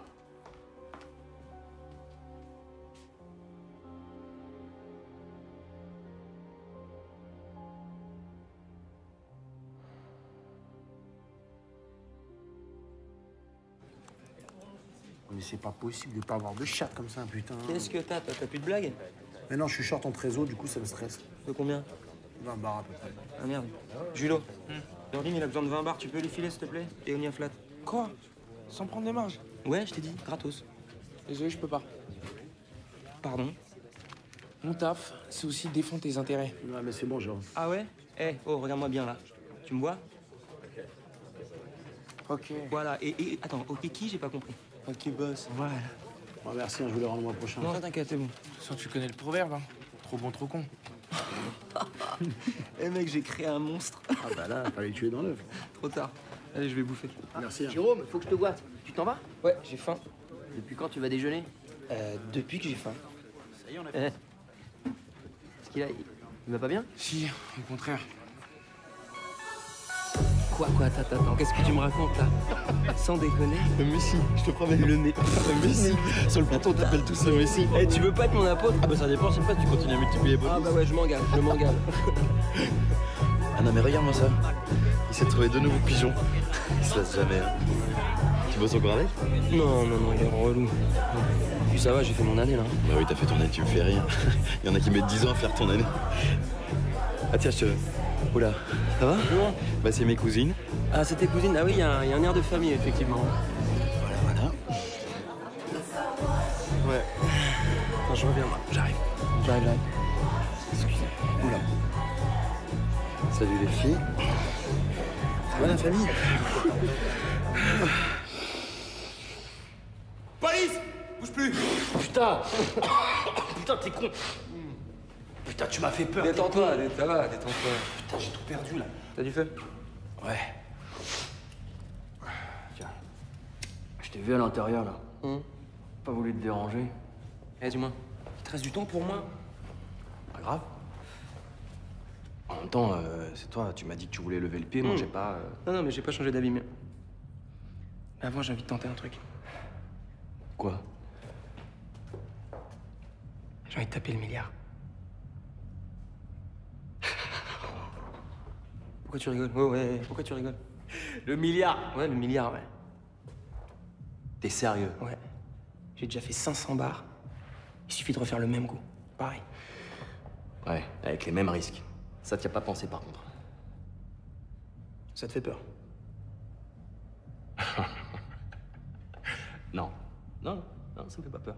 Mais c'est pas possible de pas avoir de chat comme ça, putain. Qu'est-ce que t'as? T'as plus de blagues? Mais non, je suis short en trésor, du coup ça me stresse. De combien? 20 bars à peu près. Ah merde. Julo, Dorine, il a besoin de 20 bars, tu peux lui filer s'il te plaît? Et Onia flat. Quoi? Sans prendre des marges? Ouais, je t'ai dit, gratos. Désolé, je peux pas. Pardon? Mon taf, c'est aussi de défendre tes intérêts. Ouais, mais c'est bon, Jérôme. Ah ouais? Eh, oh, regarde-moi bien, là. Tu me vois? Ok. Voilà, et attends, ok, qui? J'ai pas compris. Ok, boss. Voilà. Bon, merci, hein, je vous le rends le mois prochain. Non, t'inquiète, c'est bon. De toute façon, tu connais le proverbe, hein. Trop bon, trop con. Eh mec, j'ai créé un monstre. Ah bah là, fallait le tuer dans l'œuf. Trop tard. Allez, je vais bouffer. Merci. Jérôme, faut que je te voie. Tu t'en vas? Ouais, j'ai faim. Depuis quand tu vas déjeuner? Depuis que j'ai faim. Ça y est, on a fait. Est-ce qu'il a... Il va pas bien? Si, au contraire. Quoi, attends, qu'est-ce que tu me racontes là? Sans déconner. Le Messi, je te promets. Le Messi. Sur le plateau, on t'appelle tous le Messi. Eh, tu veux pas être mon apôtre? Ah bah ça dépend, je sais pas, tu continues à multiplier les bonus. Ah bah ouais, je m'engage. Ah non mais regarde-moi ça. Il s'est trouvé 2 nouveaux pigeons. Il se lasse jamais. Hein. Tu bosses encore avec? Non, il est relou. Puis ça va, j'ai fait mon année là. Bah oui, t'as fait ton année, tu me fais rire. Il y en a qui mettent 10 ans à faire ton année. Ah tiens, je te... Oula, ça va? Non. Bah c'est mes cousines. Ah, c'est tes cousines? Ah oui, il y a un air de famille, effectivement. Voilà. Ouais. Attends, je reviens, moi. J'arrive. Excusez. Oula. Salut les filles. Ça va la famille? Police! Bouge plus! Putain! Putain, t'es con! Putain, tu m'as fait peur. Détends-toi, ça va, détends-toi. Putain, j'ai tout perdu là. T'as du feu? Ouais. Tiens. Je t'ai vu à l'intérieur, là. Pas voulu te déranger. Eh, dis-moi, il te reste du temps pour moi? Pas grave. En même temps, c'est toi, tu m'as dit que tu voulais lever le pied, moi j'ai pas... Non, mais j'ai pas changé d'avis, mais... Avant, j'ai envie de tenter un truc. Quoi? J'ai envie de taper le milliard. Pourquoi tu rigoles? Ouais, pourquoi tu rigoles? Le milliard! Ouais, le milliard, ouais. T'es sérieux? Ouais. J'ai déjà fait 500 bars. Il suffit de refaire le même coup. Pareil. Ouais, avec les mêmes risques. Ça t'y a pas pensé par contre. Ça te fait peur? Non, ça me fait pas peur.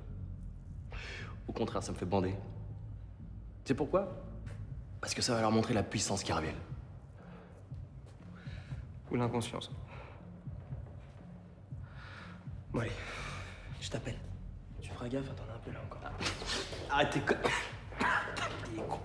Au contraire, ça me fait bander. Tu sais pourquoi? Parce que ça va leur montrer la puissance qui revient. Ou l'inconscience. Bon, allez, je t'appelle. Tu feras gaffe, attends un peu là encore. Arrête tes con... Il est con.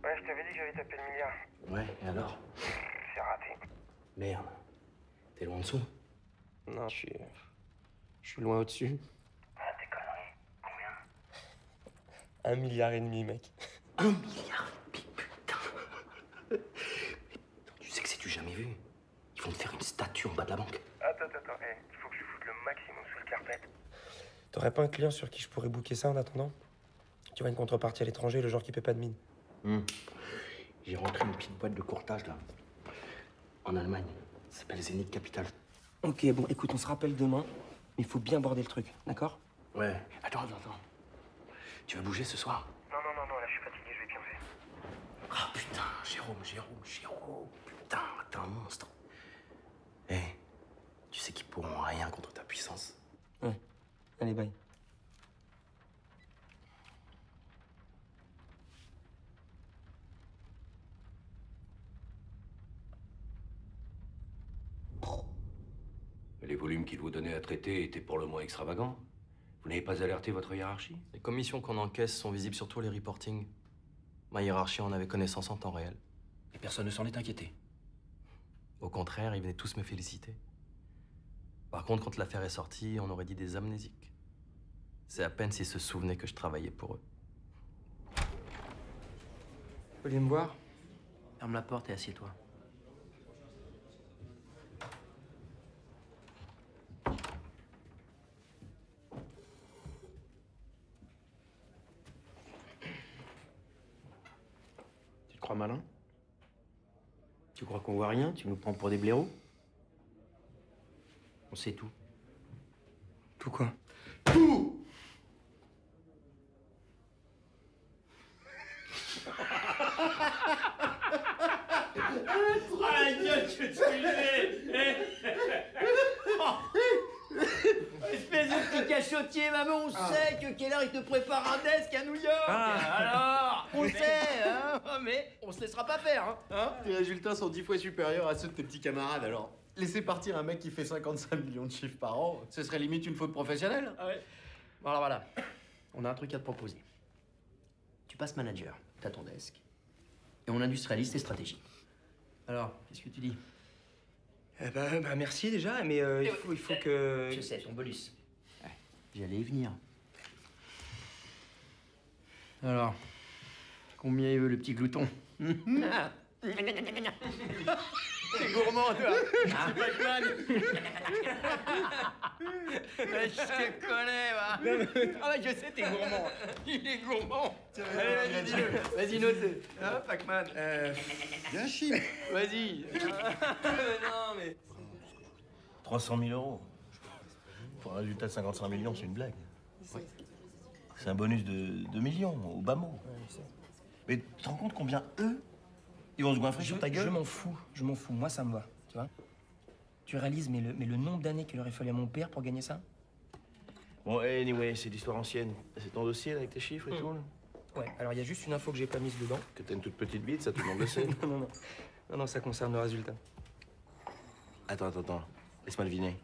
Ouais, je t'avais dit que j'allais taper le milliard. Ouais, et alors? C'est raté. Merde. T'es loin dessous? Non, je suis loin au-dessus. Ah, tes conneries. Combien? 1,5 milliard, mec. 1 milliard? Putain. Tu sais que c'est du jamais vu. Ils vont te faire une statue en bas de la banque. Attends, il faut que je foute le maximum sous le carpet. T'aurais pas un client sur qui je pourrais booker ça en attendant? Tu vois, une contrepartie à l'étranger, le genre qui paie pas de mine. J'ai rentré une petite boîte de courtage là. En Allemagne. Ça s'appelle Zenith Capital. Ok, bon, écoute, on se rappelle demain, mais il faut bien border le truc, d'accord? Ouais. Attends. Tu vas bouger ce soir? Non, là, je suis fatigué, je vais pioncer. Ah putain, Jérôme, putain, t'es un monstre. Eh, tu sais qu'ils pourront rien contre ta puissance. Ouais. Allez, bye. Les volumes qu'il vous donnait à traiter étaient pour le moins extravagants. Vous n'avez pas alerté votre hiérarchie? Les commissions qu'on encaisse sont visibles sur tous les reportings. Ma hiérarchie en avait connaissance en temps réel. Et personne ne s'en est inquiété. Au contraire, ils venaient tous me féliciter. Par contre, quand l'affaire est sortie, on aurait dit des amnésiques. C'est à peine s'ils se souvenaient que je travaillais pour eux. Vous voulez me voir? Ferme la porte et assieds-toi. Tu te crois malin? Tu crois qu'on voit rien? Tu nous prends pour des blaireaux? On sait tout. Tout quoi? Tout! Oh la gueule que tu es! Espèce de petit cachotier, maman, on sait que Keller il te prépare un desk à New York. Alors, on le sait, hein, mais on se laissera pas faire, hein. Tes résultats sont 10 fois supérieurs à ceux de tes petits camarades, alors laisser partir un mec qui fait 55 millions de chiffres par an, ce serait limite une faute professionnelle. Ah ouais. Bon alors voilà, on a un truc à te proposer. Tu passes manager, t'as ton desk, et on industrialise tes stratégies. Alors, qu'est-ce que tu dis? Eh ben, merci déjà, mais il faut que... Je sais, ton bonus. Ouais, j'allais y venir. Alors, combien il veut le petit glouton? T'es gourmand, toi. Ah. C'est Pac-Man. Je te connais, va. Ah ouais, je sais, t'es gourmand. Il est gourmand. Allez, vas-y, dis-le. Vas-y, note. Hein, Pac-Man. Bien chim. Vas-y. Non, mais... 300 000 euros. Pour un résultat de 55 millions, c'est une blague. Ouais. C'est un bonus de 2 millions, au bas mot. Mais tu te rends compte combien eux, ils vont se goinfrer sur ta gueule? Je m'en fous. Moi, ça me va, tu vois. Tu réalises, mais le nombre d'années qu'il aurait fallu à mon père pour gagner ça? Bon, anyway, c'est l'histoire ancienne. C'est ton dossier, là, avec tes chiffres et tout, là? Ouais, alors il y a juste une info que j'ai pas mise dedans. Que t'as une toute petite bite, ça tout le monde le sait. Non, ça concerne le résultat. Attends. Laisse-moi deviner.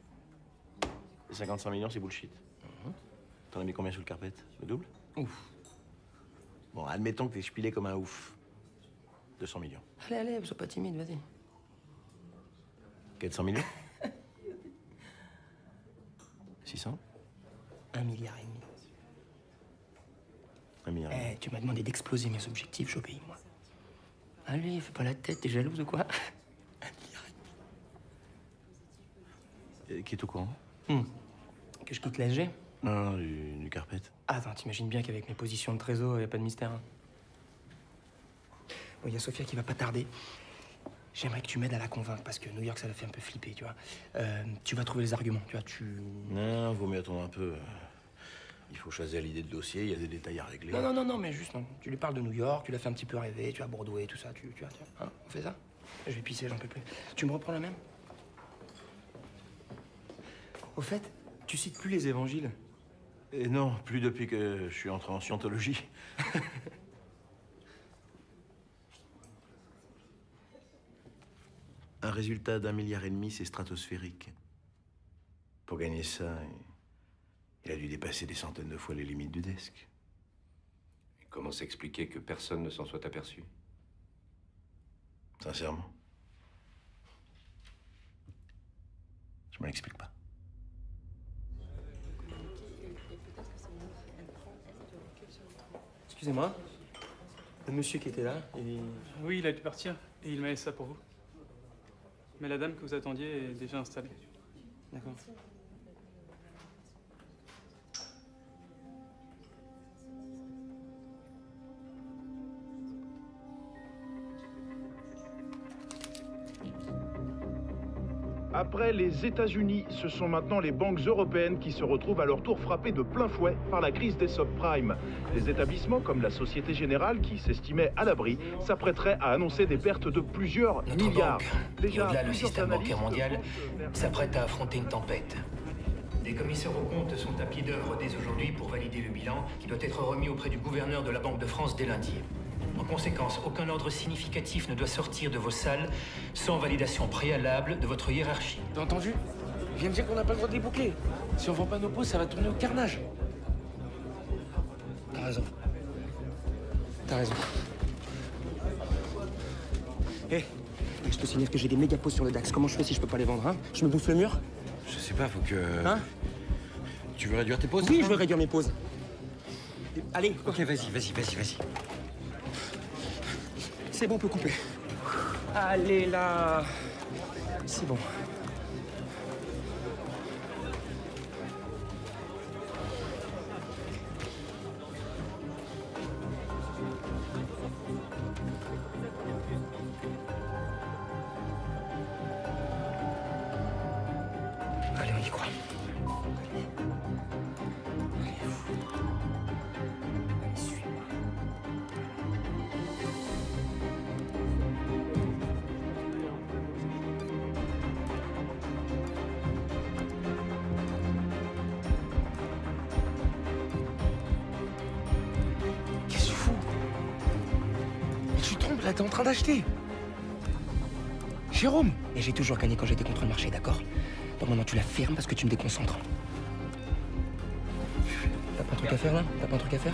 Les 55 millions, c'est bullshit. T'en as mis combien sous le carpet? Le double? Ouf. Bon, admettons que t'es spilé comme un ouf. 200 millions. Allez, sois pas timide, vas-y. 400 millions? 600? 1,5 milliard. 1 milliard. Eh, tu m'as demandé d'exploser mes objectifs, j'obéis, moi. Allez, fais pas la tête, t'es jalouse ou quoi? 1,5 milliard. Qui est au courant? Que je quitte l'ASG? Non, du carpet. Attends, t'imagines bien qu'avec mes positions de trésor, y a pas de mystère. Hein. Bon, y a Sophia qui va pas tarder. J'aimerais que tu m'aides à la convaincre, parce que New York, ça l'a fait un peu flipper, tu vois. Tu vas trouver les arguments, tu vois, Non, vaut mieux attendre un peu. Il faut choisir l'idée de dossier, il y a des détails à régler. Non, mais juste, non. Tu lui parles de New York, tu l'as fait un petit peu rêver, tu as Broadway, tout ça, tu vois, hein, on fait ça? Je vais pisser, j'en peux plus. Tu me reprends la même? Au fait, tu cites plus les évangiles? Et non, plus depuis que je suis entré en scientologie. Un résultat d'1,5 milliard, c'est stratosphérique. Pour gagner ça, il a dû dépasser des centaines de fois les limites du desk. Et comment s'expliquer que personne ne s'en soit aperçu? Sincèrement, je me l'explique pas. Excusez-moi. Le monsieur qui était là, Oui, il a dû partir et il m'a laissé ça pour vous. Mais la dame que vous attendiez est déjà installée. D'accord. Après les États-Unis, ce sont maintenant les banques européennes qui se retrouvent à leur tour frappées de plein fouet par la crise des subprimes. Les établissements comme la Société Générale, qui s'estimait à l'abri, s'apprêteraient à annoncer des pertes de plusieurs milliards. Et au-delà, le système bancaire mondial s'apprête à affronter une tempête. Des commissaires aux comptes sont à pied d'œuvre dès aujourd'hui pour valider le bilan qui doit être remis auprès du gouverneur de la Banque de France dès lundi. En conséquence, aucun ordre significatif ne doit sortir de vos salles sans validation préalable de votre hiérarchie. T'as entendu? Je viens de dire qu'on n'a pas le droit de les boucler. Si on vend pas nos pauses, ça va tourner au carnage. T'as raison. T'as raison. Hé, je te signale que j'ai des méga pauses sur le DAX. Comment je fais si je peux pas les vendre, hein? Je me bouffe le mur? Je sais pas, faut que... Hein? Tu veux réduire tes pauses? Oui, je veux réduire mes pauses. Allez. Ok, vas-y. C'est bon, on peut couper. Allez, là. C'est bon. Allez, on y croit. Qu'est-ce que tu fous? Mais tu trompes, là, t'es en train d'acheter. Jérôme! Et j'ai toujours gagné quand j'étais contre le marché, d'accord? Donc maintenant tu la fermes parce que tu me déconcentres. T'as pas un truc à faire là? T'as pas un truc à faire?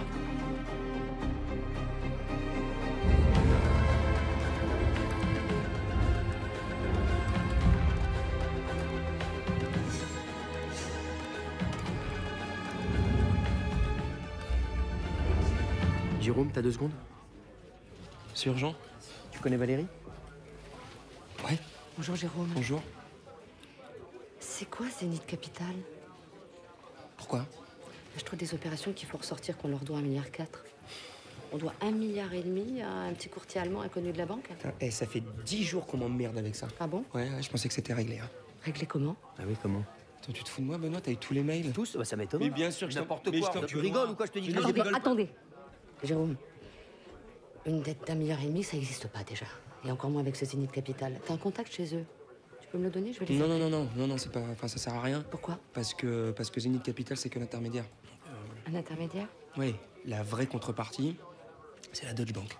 Jérôme, t'as 2 secondes? C'est urgent? Tu connais Valérie? Ouais. Bonjour Jérôme. Bonjour. C'est quoi Zénith Capital? Pourquoi? Je trouve des opérations qu'il faut ressortir qu'on leur doit 1,4 milliard. On doit 1,5 milliard à un petit courtier allemand inconnu de la banque. Eh, ça fait 10 jours qu'on m'emmerde avec ça. Ah bon? Ouais, je pensais que c'était réglé. Hein. Réglé comment? Ah oui, comment? Attends, tu te fous de moi, Benoît? T'as eu tous les mails? Tous? Bah, ça m'étonne. Mais bien sûr que n'importe mais quoi. je Tu rigoles ou quoi? Je te dis que je rigole. Attendez. Jérôme, une dette d'1,5 milliard, ça n'existe pas déjà. Et encore moins avec ce Zénith Capital. T'as un contact chez eux? Tu peux me le donner? Je vais les appeler. Non, c'est pas... Enfin, ça sert à rien. Pourquoi? Parce que Zénith Capital, c'est que l'intermédiaire. Un intermédiaire? Oui, la vraie contrepartie, c'est la Deutsche Bank.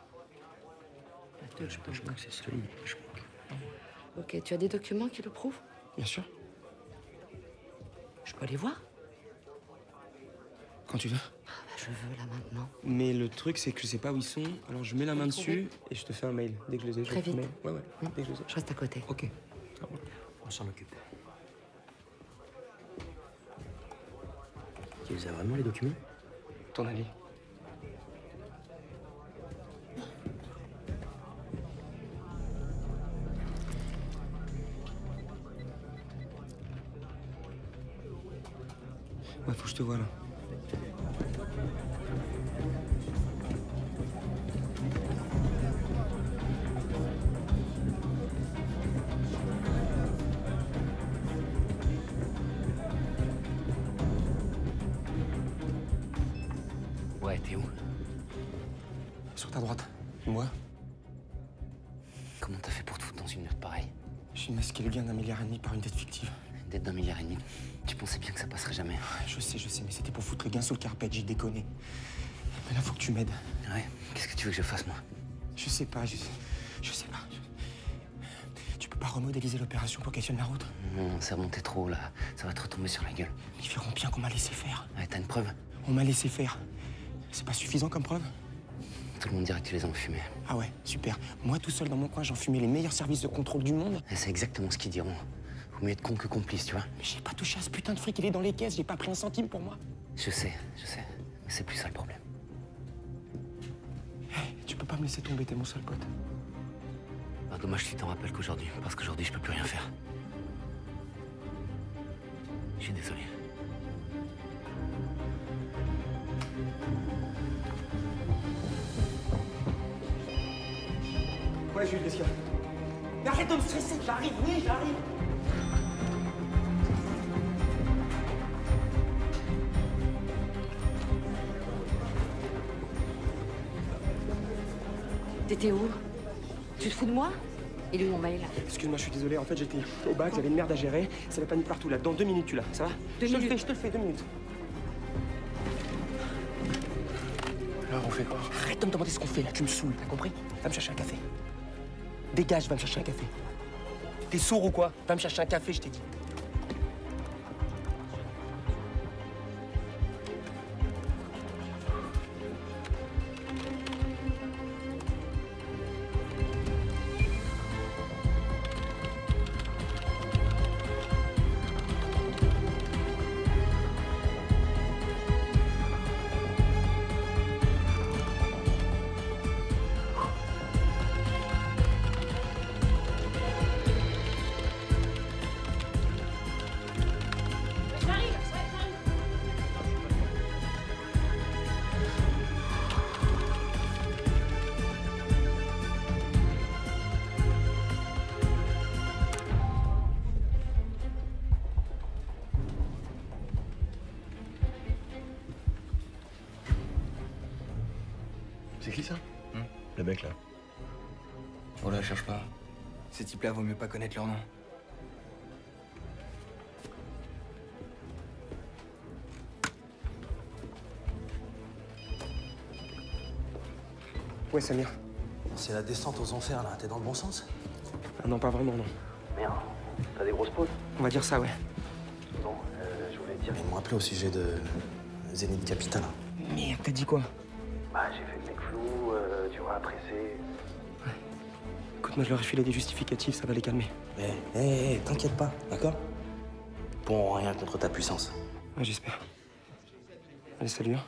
La Deutsche Bank. C'est solide, je crois. Ok, tu as des documents qui le prouvent? Bien sûr. Je peux les voir? Quand tu veux. Ah bah, je veux là maintenant. Mais le truc, c'est que je sais pas où ils sont. Alors je mets la main dessus et je te fais un mail. Dès que je les ai, Très vite. Ouais, dès que je les ai. Je reste à côté. Ok. On s'en occupe. Tu les as vraiment, les documents? Ton avis? Ouais, faut que je te voie là. Ouais, t'es où? Sur ta droite. Moi? Comment t'as fait pour te foutre dans une note pareille? J'ai masqué le gain d'1,5 milliard par une dette fictive. Une dette d'1,5 milliard? Tu pensais bien que ça passerait jamais. Je sais, mais c'était pour foutre le gain sous le carpet, j'ai déconné. Mais là, faut que tu m'aides. Ouais? Qu'est-ce que tu veux que je fasse, moi? Je sais pas, je sais pas. Tu peux pas remodéliser l'opération pour qu'elle tienne la route? Non, c'est remonté trop haut, là. Ça va te retomber sur la gueule. Ils verront bien qu'on m'a laissé faire. Ouais, t'as une preuve? On m'a laissé faire. C'est pas suffisant comme preuve? Tout le monde dirait que tu les as enfumés. Ah ouais, super. Moi, tout seul dans mon coin, j'enfumais les meilleurs services de contrôle du monde. Et c'est exactement ce qu'ils diront. Vaut mieux être con que complice, tu vois. Mais j'ai pas touché à ce putain de fric, il est dans les caisses, j'ai pas pris un centime pour moi. Je sais. Mais c'est plus ça le problème. Hey, tu peux pas me laisser tomber, t'es mon seul pote. Ah, dommage que tu t'en rappelles qu'aujourd'hui, parce qu'aujourd'hui, je peux plus rien faire. Je suis désolé. Ouais, Jules, qu'est-ce qu'il y a? Mais arrête de me stresser, j'arrive, oui, j'arrive. T'étais où? Tu te fous de moi? Il est où mon mail? Excuse-moi, je suis désolé. En fait, j'étais au bac, j'avais une merde à gérer. C'est la panique partout, là. Dans 2 minutes, tu l'as. Ça va? Je te le fais, 2 minutes. Alors, on fait quoi? Arrête de me demander ce qu'on fait, là. Tu me saoules, t'as compris? Va me chercher un café. Dégage, va me chercher un café. T'es sourd ou quoi? Va me chercher un café, je t'ai dit. C'est qui ça? Le mec là. Oh là, cherche pas. Ces types-là, vaut mieux pas connaître leur nom. Ouais, Samir. C'est la descente aux enfers, là. T'es dans le bon sens? Ah non, pas vraiment, non. Merde. T'as des grosses pauses? On va dire ça, ouais. Bon, je voulais te dire... Ils m'ont appelé au sujet de Zénith Capital. Merde, t'as dit quoi? Bah, j'ai fait le mec flou, tu vois, pressé. Écoute, moi, je leur ai filé des justificatifs, ça va les calmer. T'inquiète pas, d'accord? Bon, rien contre ta puissance. Ouais, j'espère. Allez, salut, hein.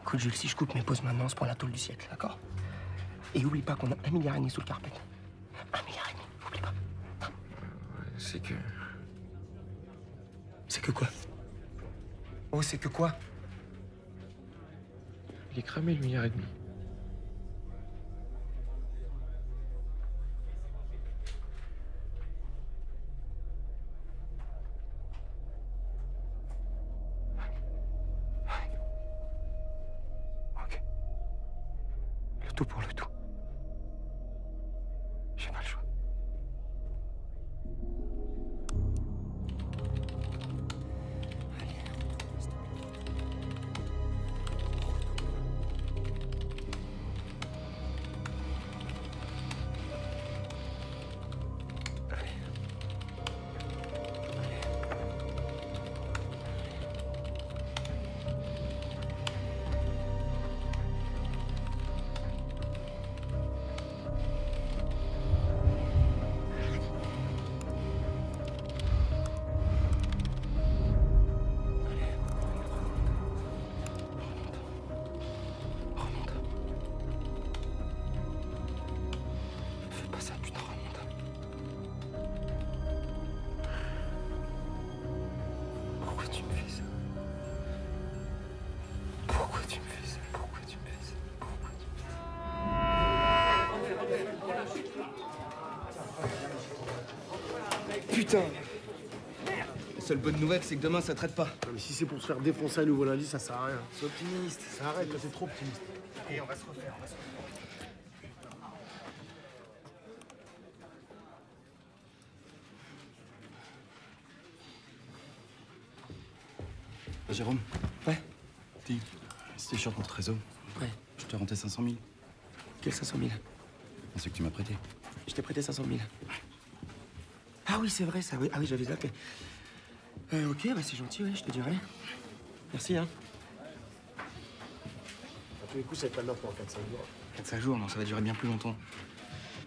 Écoute, Jules, si je coupe mes pauses maintenant, c'est pour la tôle du siècle, d'accord? Et oublie pas qu'on a 1,5 milliard sous le carpet. 1,5 milliard, oublie pas. C'est que... C'est que quoi? Oh, c'est que quoi? Il est cramé, le 1,5 milliard. Tout pour le tout. J'ai pas le choix. Putain! La seule bonne nouvelle, c'est que demain, ça traite pas. Non, mais si c'est pour se faire défoncer à nouveau lundi, ça sert à rien. C'est optimiste. Ça arrête, là, c'est trop optimiste. Et on va se refaire, Jérôme? Ouais? Dis, c'était sur ton trésor. Ouais. Je te rentais 500 000. Quel 500 000? C'est ce que tu m'as prêté. Je t'ai prêté 500 000. Ah oui, c'est vrai, ça. Oui. Ah oui, j'avais zappé. Ok, bah c'est gentil, ouais, je te dirai. Merci, hein. À tous les coups, ça va être pas neuf pour 4-5 jours. 4-5 jours, non, ça va durer bien plus longtemps.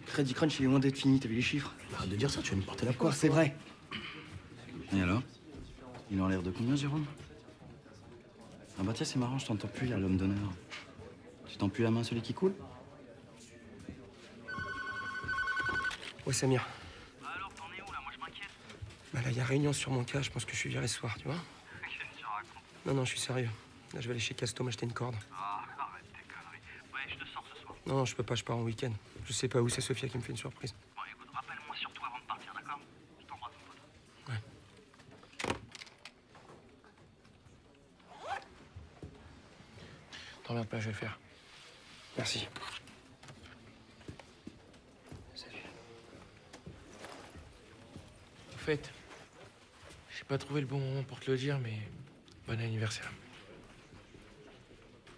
Credit Crunch, il est loin d'être fini, t'as vu les chiffres? Arrête de dire ça, tu vas me porter la Quoi, poisse. c'est vrai. Et alors? Il en l'air de combien, Jérôme? Ah bah tiens, c'est marrant, je t'entends plus, là, l'homme d'honneur. Tu tends plus la main à celui qui coule? Ouais, Samir. Bah alors, t'en es où, là? Moi, je m'inquiète. Bah là, il y a réunion sur mon cas, je pense que je suis viré ce soir, tu vois? Non, je suis sérieux. Là, je vais aller chez Casto m'acheter une corde. Ah, arrête tes conneries. Ouais, je te sors ce soir. Non, je peux pas, je pars en week-end. Je sais pas où, c'est Sophia qui me fait une surprise. Bon, écoute, rappelle-moi surtout avant de partir, d'accord? Je t'embrasse, mon pote. Ouais. T'emmerdes pas, je vais le faire. Merci. Salut. Au fait, j'ai pas trouvé le bon moment pour te le dire, mais bon anniversaire.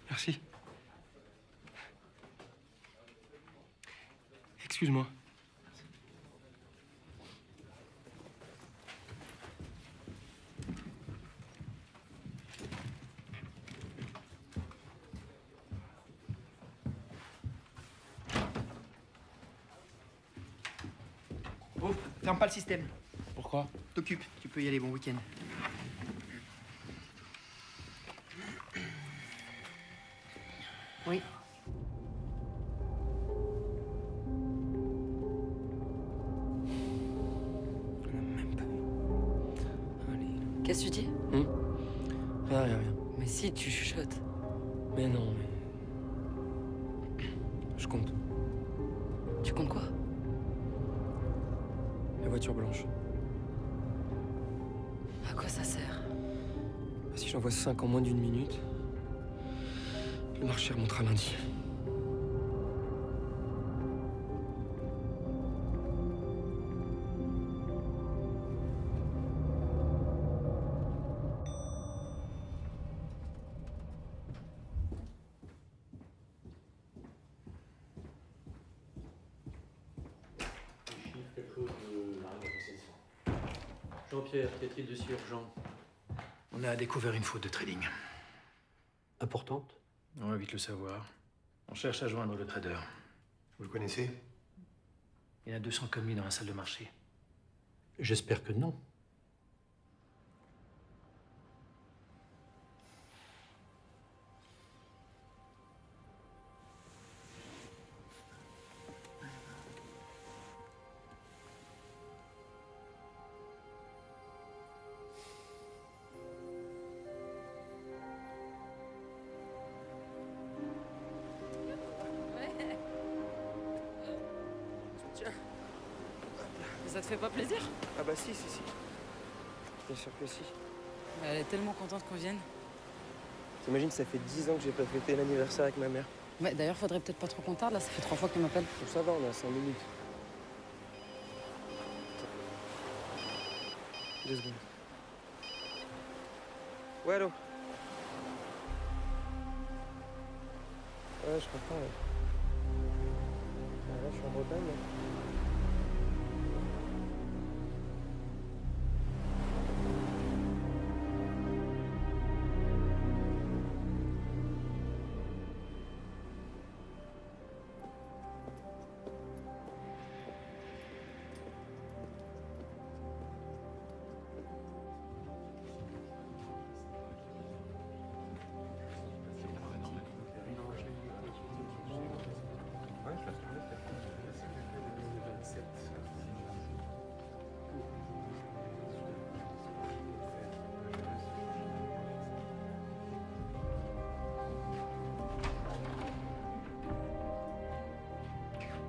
Merci. Excuse-moi. Oh, ferme pas le système. Pourquoi? T'occupes, tu peux y aller, bon week-end. Oui. Qu'est-ce que tu dis? Rien. Mais si, tu chuchotes. Mais non, mais... Je compte. Tu comptes quoi? La voiture blanche. À quoi ça sert? Si j'en vois 5 en moins d'1 minute, le marché remontera lundi. Jean-Pierre, qu'y a-t-il de si urgent? On a découvert une faute de trading. Importante? On va vite le savoir. On cherche à joindre le trader. Vous le connaissez? Il y en a 200 comme lui dans la salle de marché. J'espère que non. Ça te fait pas plaisir? Ah bah si. Bien sûr que si. Elle est tellement contente qu'on vienne. T'imagines, ça fait 10 ans que j'ai pas fêté l'anniversaire avec ma mère. Ouais, d'ailleurs, faudrait peut-être pas trop qu'on tarde, là, ça fait 3 fois qu'elle m'appelle. Ça va, on a 5 minutes. 2 secondes. Ouais, allô? Ouais, je comprends, ouais. Là, je suis en Bretagne, là.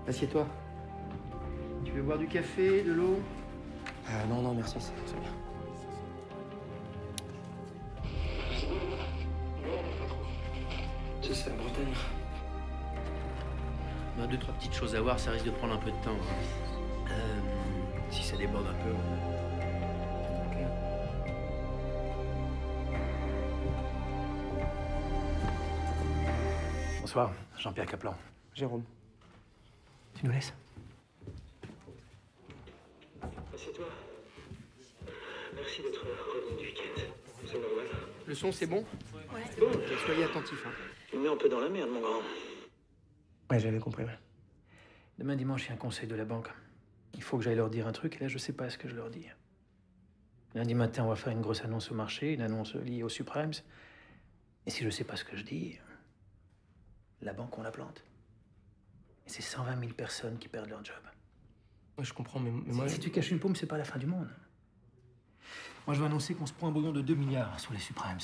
Assieds-toi. Tu veux boire du café, de l'eau? Non, merci, c'est bien. C'est la Bretagne. On a 2-3 petites choses à voir, ça risque de prendre un peu de temps. Si ça déborde un peu. Bonsoir, Jean-Pierre Caplan. Jérôme. Tu nous laisses? Assieds-toi. Merci d'être revenu du week-end. C'est normal. Le son, c'est bon? Ouais, c'est bon. Soyez attentifs. Hein. Il me met un peu dans la merde, mon grand. Ouais, j'avais compris, ouais. Demain dimanche, il y a un conseil de la banque. Il faut que j'aille leur dire un truc, et là, je sais pas ce que je leur dis. Lundi matin, on va faire une grosse annonce au marché, une annonce liée aux Supremes. Et si je sais pas ce que je dis, la banque, on la plante. Et c'est 120 000 personnes qui perdent leur job. Ouais, je comprends, mais moi... Si tu caches une paume, c'est pas la fin du monde. Moi, je vais annoncer qu'on se prend un bouillon de 2 milliards sur les Supremes.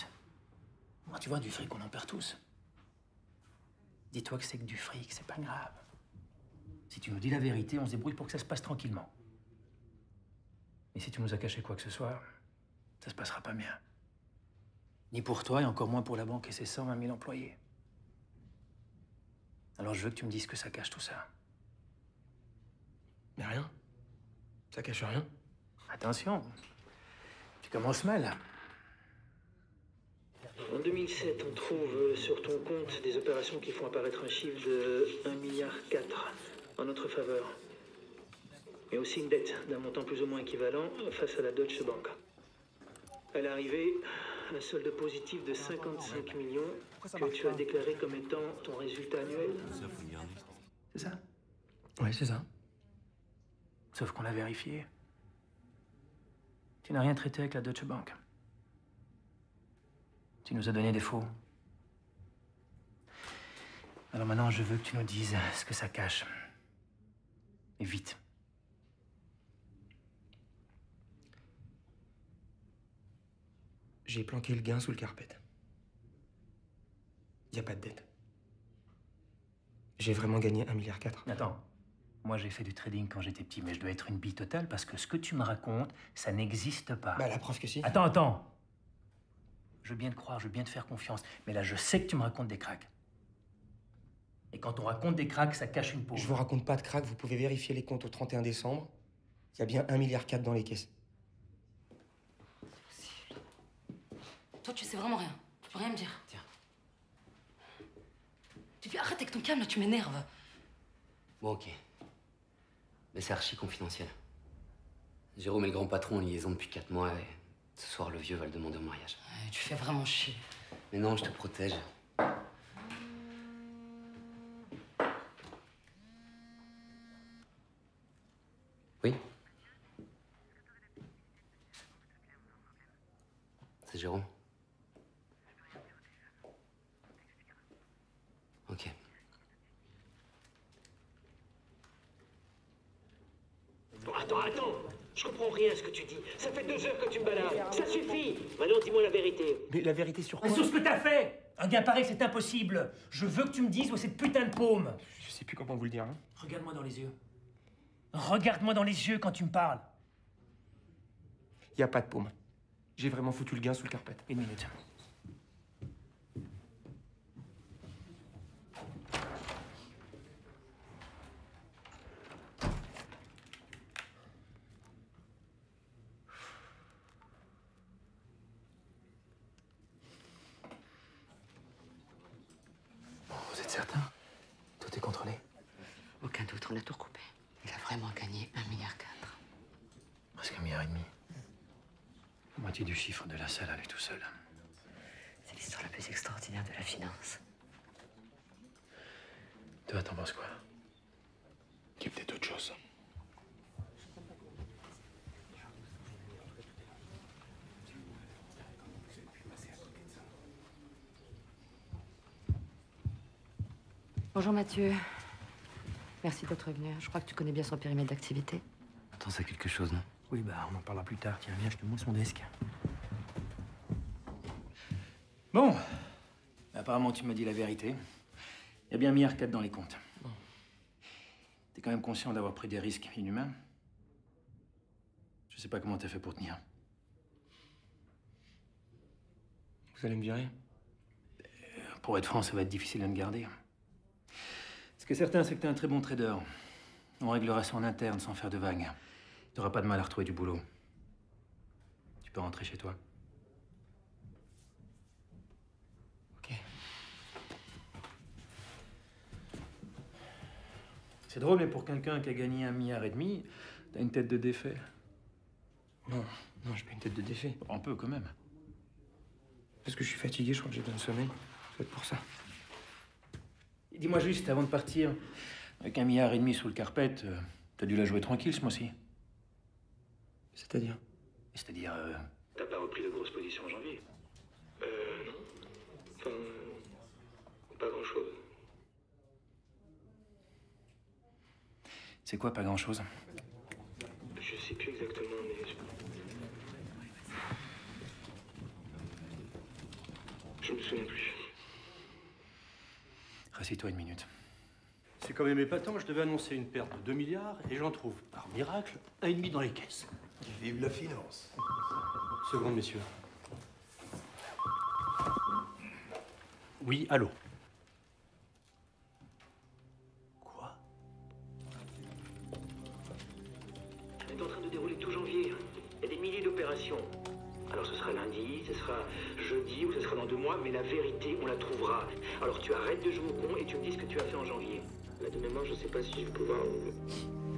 Quand tu vois du fric, on en perd tous. Dis-toi que c'est que du fric, c'est pas grave. Si tu nous dis la vérité, on se débrouille pour que ça se passe tranquillement. Et si tu nous as caché quoi que ce soit, ça se passera pas bien. Ni pour toi, et encore moins pour la banque et ses 120 000 employés. Alors je veux que tu me dises que ça cache tout ça. Mais rien. Ça cache rien. Attention, tu commences mal. En 2007, on trouve sur ton compte des opérations qui font apparaître un chiffre de 1,4 milliard en notre faveur. Et aussi une dette d'un montant plus ou moins équivalent face à la Deutsche Bank. À l'arrivée, un solde positif de 55 millions que tu as déclaré comme étant ton résultat annuel. C'est ça? Ouais, c'est ça. Sauf qu'on l'a vérifié. Tu n'as rien traité avec la Deutsche Bank. Tu nous as donné des faux. Alors maintenant, je veux que tu nous dises ce que ça cache. Et vite. J'ai planqué le gain sous le carpet. Y a pas de dette. J'ai vraiment gagné 1,4 milliard. Attends. Moi, j'ai fait du trading quand j'étais petit, mais je dois être une bille totale parce que ce que tu me racontes, ça n'existe pas. Bah, la preuve que si. Attends. Je veux bien te croire, je veux bien te faire confiance, mais là, je sais que tu me racontes des cracks. Et quand on raconte des cracks, ça cache une pauvre. Je vous raconte pas de crack, vous pouvez vérifier les comptes au 31 décembre. Il y a bien 1,4 milliard dans les caisses. Toi, tu sais vraiment rien. Tu peux rien me dire. Tiens. Arrête avec ton calme, là, tu m'énerves. Bon, ok. Mais c'est archi confidentiel. Jérôme est le grand patron en liaison depuis 4 mois et ce soir, le vieux va le demander en mariage. Ouais, tu fais vraiment chier. Mais non, je te protège. Oui? C'est Jérôme? Ok. Bon, attends. Je comprends rien à ce que tu dis. Ça fait 2 heures que tu me balades. Ça suffit. Maintenant, dis-moi la vérité. Mais la vérité sur quoi? Sur ce que t'as fait! Un gars pareil, c'est impossible. Je veux que tu me dises où est cette putain de paume. Je sais plus comment vous le dire, hein. Regarde-moi dans les yeux. Regarde-moi dans les yeux quand tu me parles. Y a pas de paume. J'ai vraiment foutu le gain sous le carpet. Une minute. Vous êtes certain? Tout est contrôlé? Aucun doute, on a tout recoupé. Il a vraiment gagné 1,4 milliard. Presque 1,5 milliard. La moitié du chiffre de la salle à lui tout seul. C'est l'histoire la plus extraordinaire de la finance. Toi, t'en penses quoi? Il y a peut-être autre chose. Bonjour Mathieu. Merci d'être venu. Je crois que tu connais bien son périmètre d'activité. Attends, c'est quelque chose, non? Oui, bah, on en parlera plus tard. Tiens, viens, je te montre son desk. Bon. Apparemment, tu m'as dit la vérité. Il y a bien 1,4 milliard dans les comptes. T'es quand même conscient d'avoir pris des risques inhumains? Je sais pas comment t'as fait pour tenir. Vous allez me virer? Pour être franc, ça va être difficile de me garder. Ce qui est certain, c'est que t'es un très bon trader. On réglera ça en interne sans faire de vagues. T'auras pas de mal à retrouver du boulot. Tu peux rentrer chez toi. Ok. C'est drôle, mais pour quelqu'un qui a gagné 1,5 milliard, t'as une tête de défait. Non, j'ai pas une tête de défait. Un peu, quand même. Parce que je suis fatigué, je crois que j'ai besoin de sommeil. C'est peut-être pour ça. Dis-moi juste, avant de partir, avec 1,5 milliard sous le carpet, t'as dû la jouer tranquille ce mois-ci. C'est-à-dire? C'est-à-dire, T'as pas repris de grosses positions en janvier? Non. Enfin, pas grand-chose. c'est quoi, pas grand-chose? Je sais plus exactement, mais... Je me souviens plus. Assis-toi une minute. C'est quand même épatant, je devais annoncer une perte de 2 milliards et j'en trouve, par miracle, 1,5 dans les caisses. Vive la finance. Seconde, messieurs. Oui, allô? On est en train de dérouler tout janvier. Il y a des milliers d'opérations. Alors ce sera lundi, ce sera jeudi ou ce sera dans 2 mois, mais la vérité, on la trouvera. Alors tu arrêtes de jouer au con et tu me dis ce que tu as fait en janvier. Là, de mémoire, je sais pas si je vais pouvoir...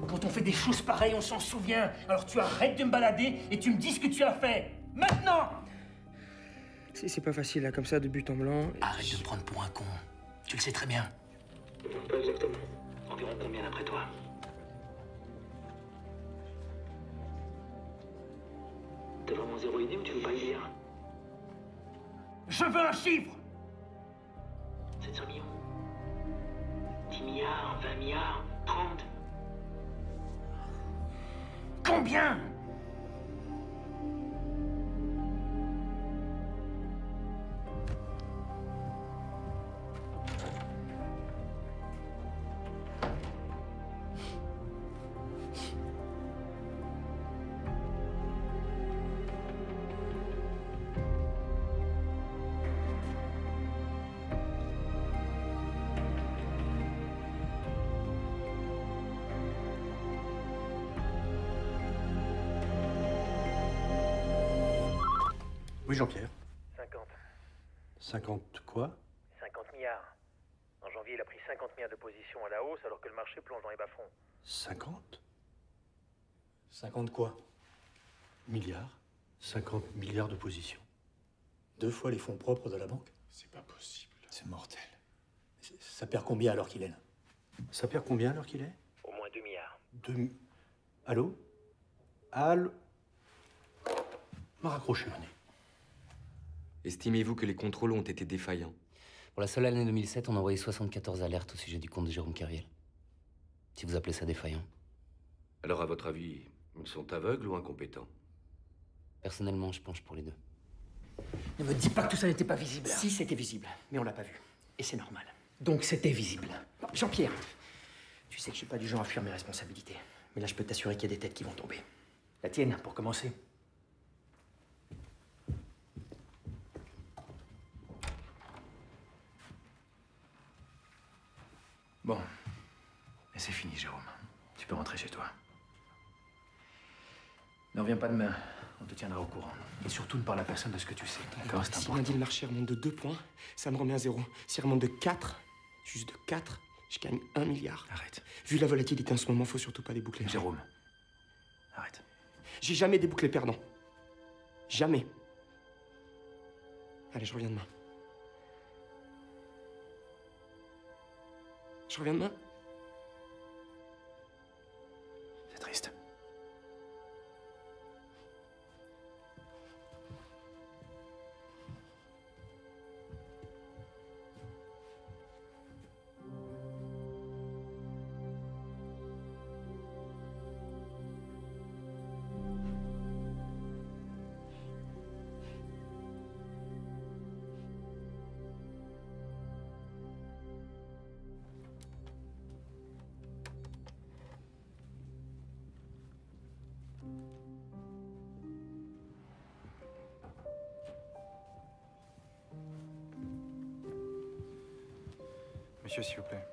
Quand on fait des choses pareilles, on s'en souvient. Alors tu arrêtes de me balader et tu me dis ce que tu as fait. Maintenant! C'est pas facile, là, comme ça, de but en blanc. Arrête de me prendre pour un con. Tu le sais très bien. Pas exactement. Environ combien d'après toi? T'as vraiment zéro idée ou tu veux pas le dire? Je veux un chiffre! 700 millions? 10 milliards? 20 milliards? 30? Combien? Oui, Jean-Pierre. 50. 50 quoi? 50 milliards. En janvier, il a pris 50 milliards de position à la hausse alors que le marché plonge dans les bas-fonds. 50? 50 quoi? Milliards. 50 milliards de positions. 2 fois les fonds propres de la banque. C'est pas possible. C'est mortel. Ça perd combien alors qu'il est là? Ça perd combien alors qu'il est? Au moins 2 milliards. Allô? Allô? M'a raccroché le nez. Estimez-vous que les contrôles ont été défaillants? Pour la seule année 2007, on a envoyé 74 alertes au sujet du compte de Jérôme Kerviel. Si vous appelez ça défaillant. Alors, à votre avis, ils sont aveugles ou incompétents? Personnellement, je penche pour les deux. Ne me dis pas que tout ça n'était pas visible. Si, c'était visible, mais on l'a pas vu. Et c'est normal. Donc c'était visible. Jean-Pierre, tu sais que je suis pas du genre à fuir mes responsabilités. Mais là, je peux t'assurer qu'il y a des têtes qui vont tomber. La tienne, pour commencer. Bon. Et c'est fini, Jérôme. Tu peux rentrer chez toi. Ne reviens pas demain. On te tiendra au courant. Et surtout, ne parle à personne de ce que tu sais. D'accord, c'est Si important. lundi le marché remonte de 2 points, ça me remet à 0. S'il remonte de 4, juste de 4, je gagne 1 milliard. Arrête. Vu la volatilité en ce moment, faut surtout pas déboucler. Jérôme. Arrête. J'ai jamais débouclé perdant. Jamais. Allez, je reviens demain. Je reviens demain. C'est triste. Monsieur, s'il vous plaît.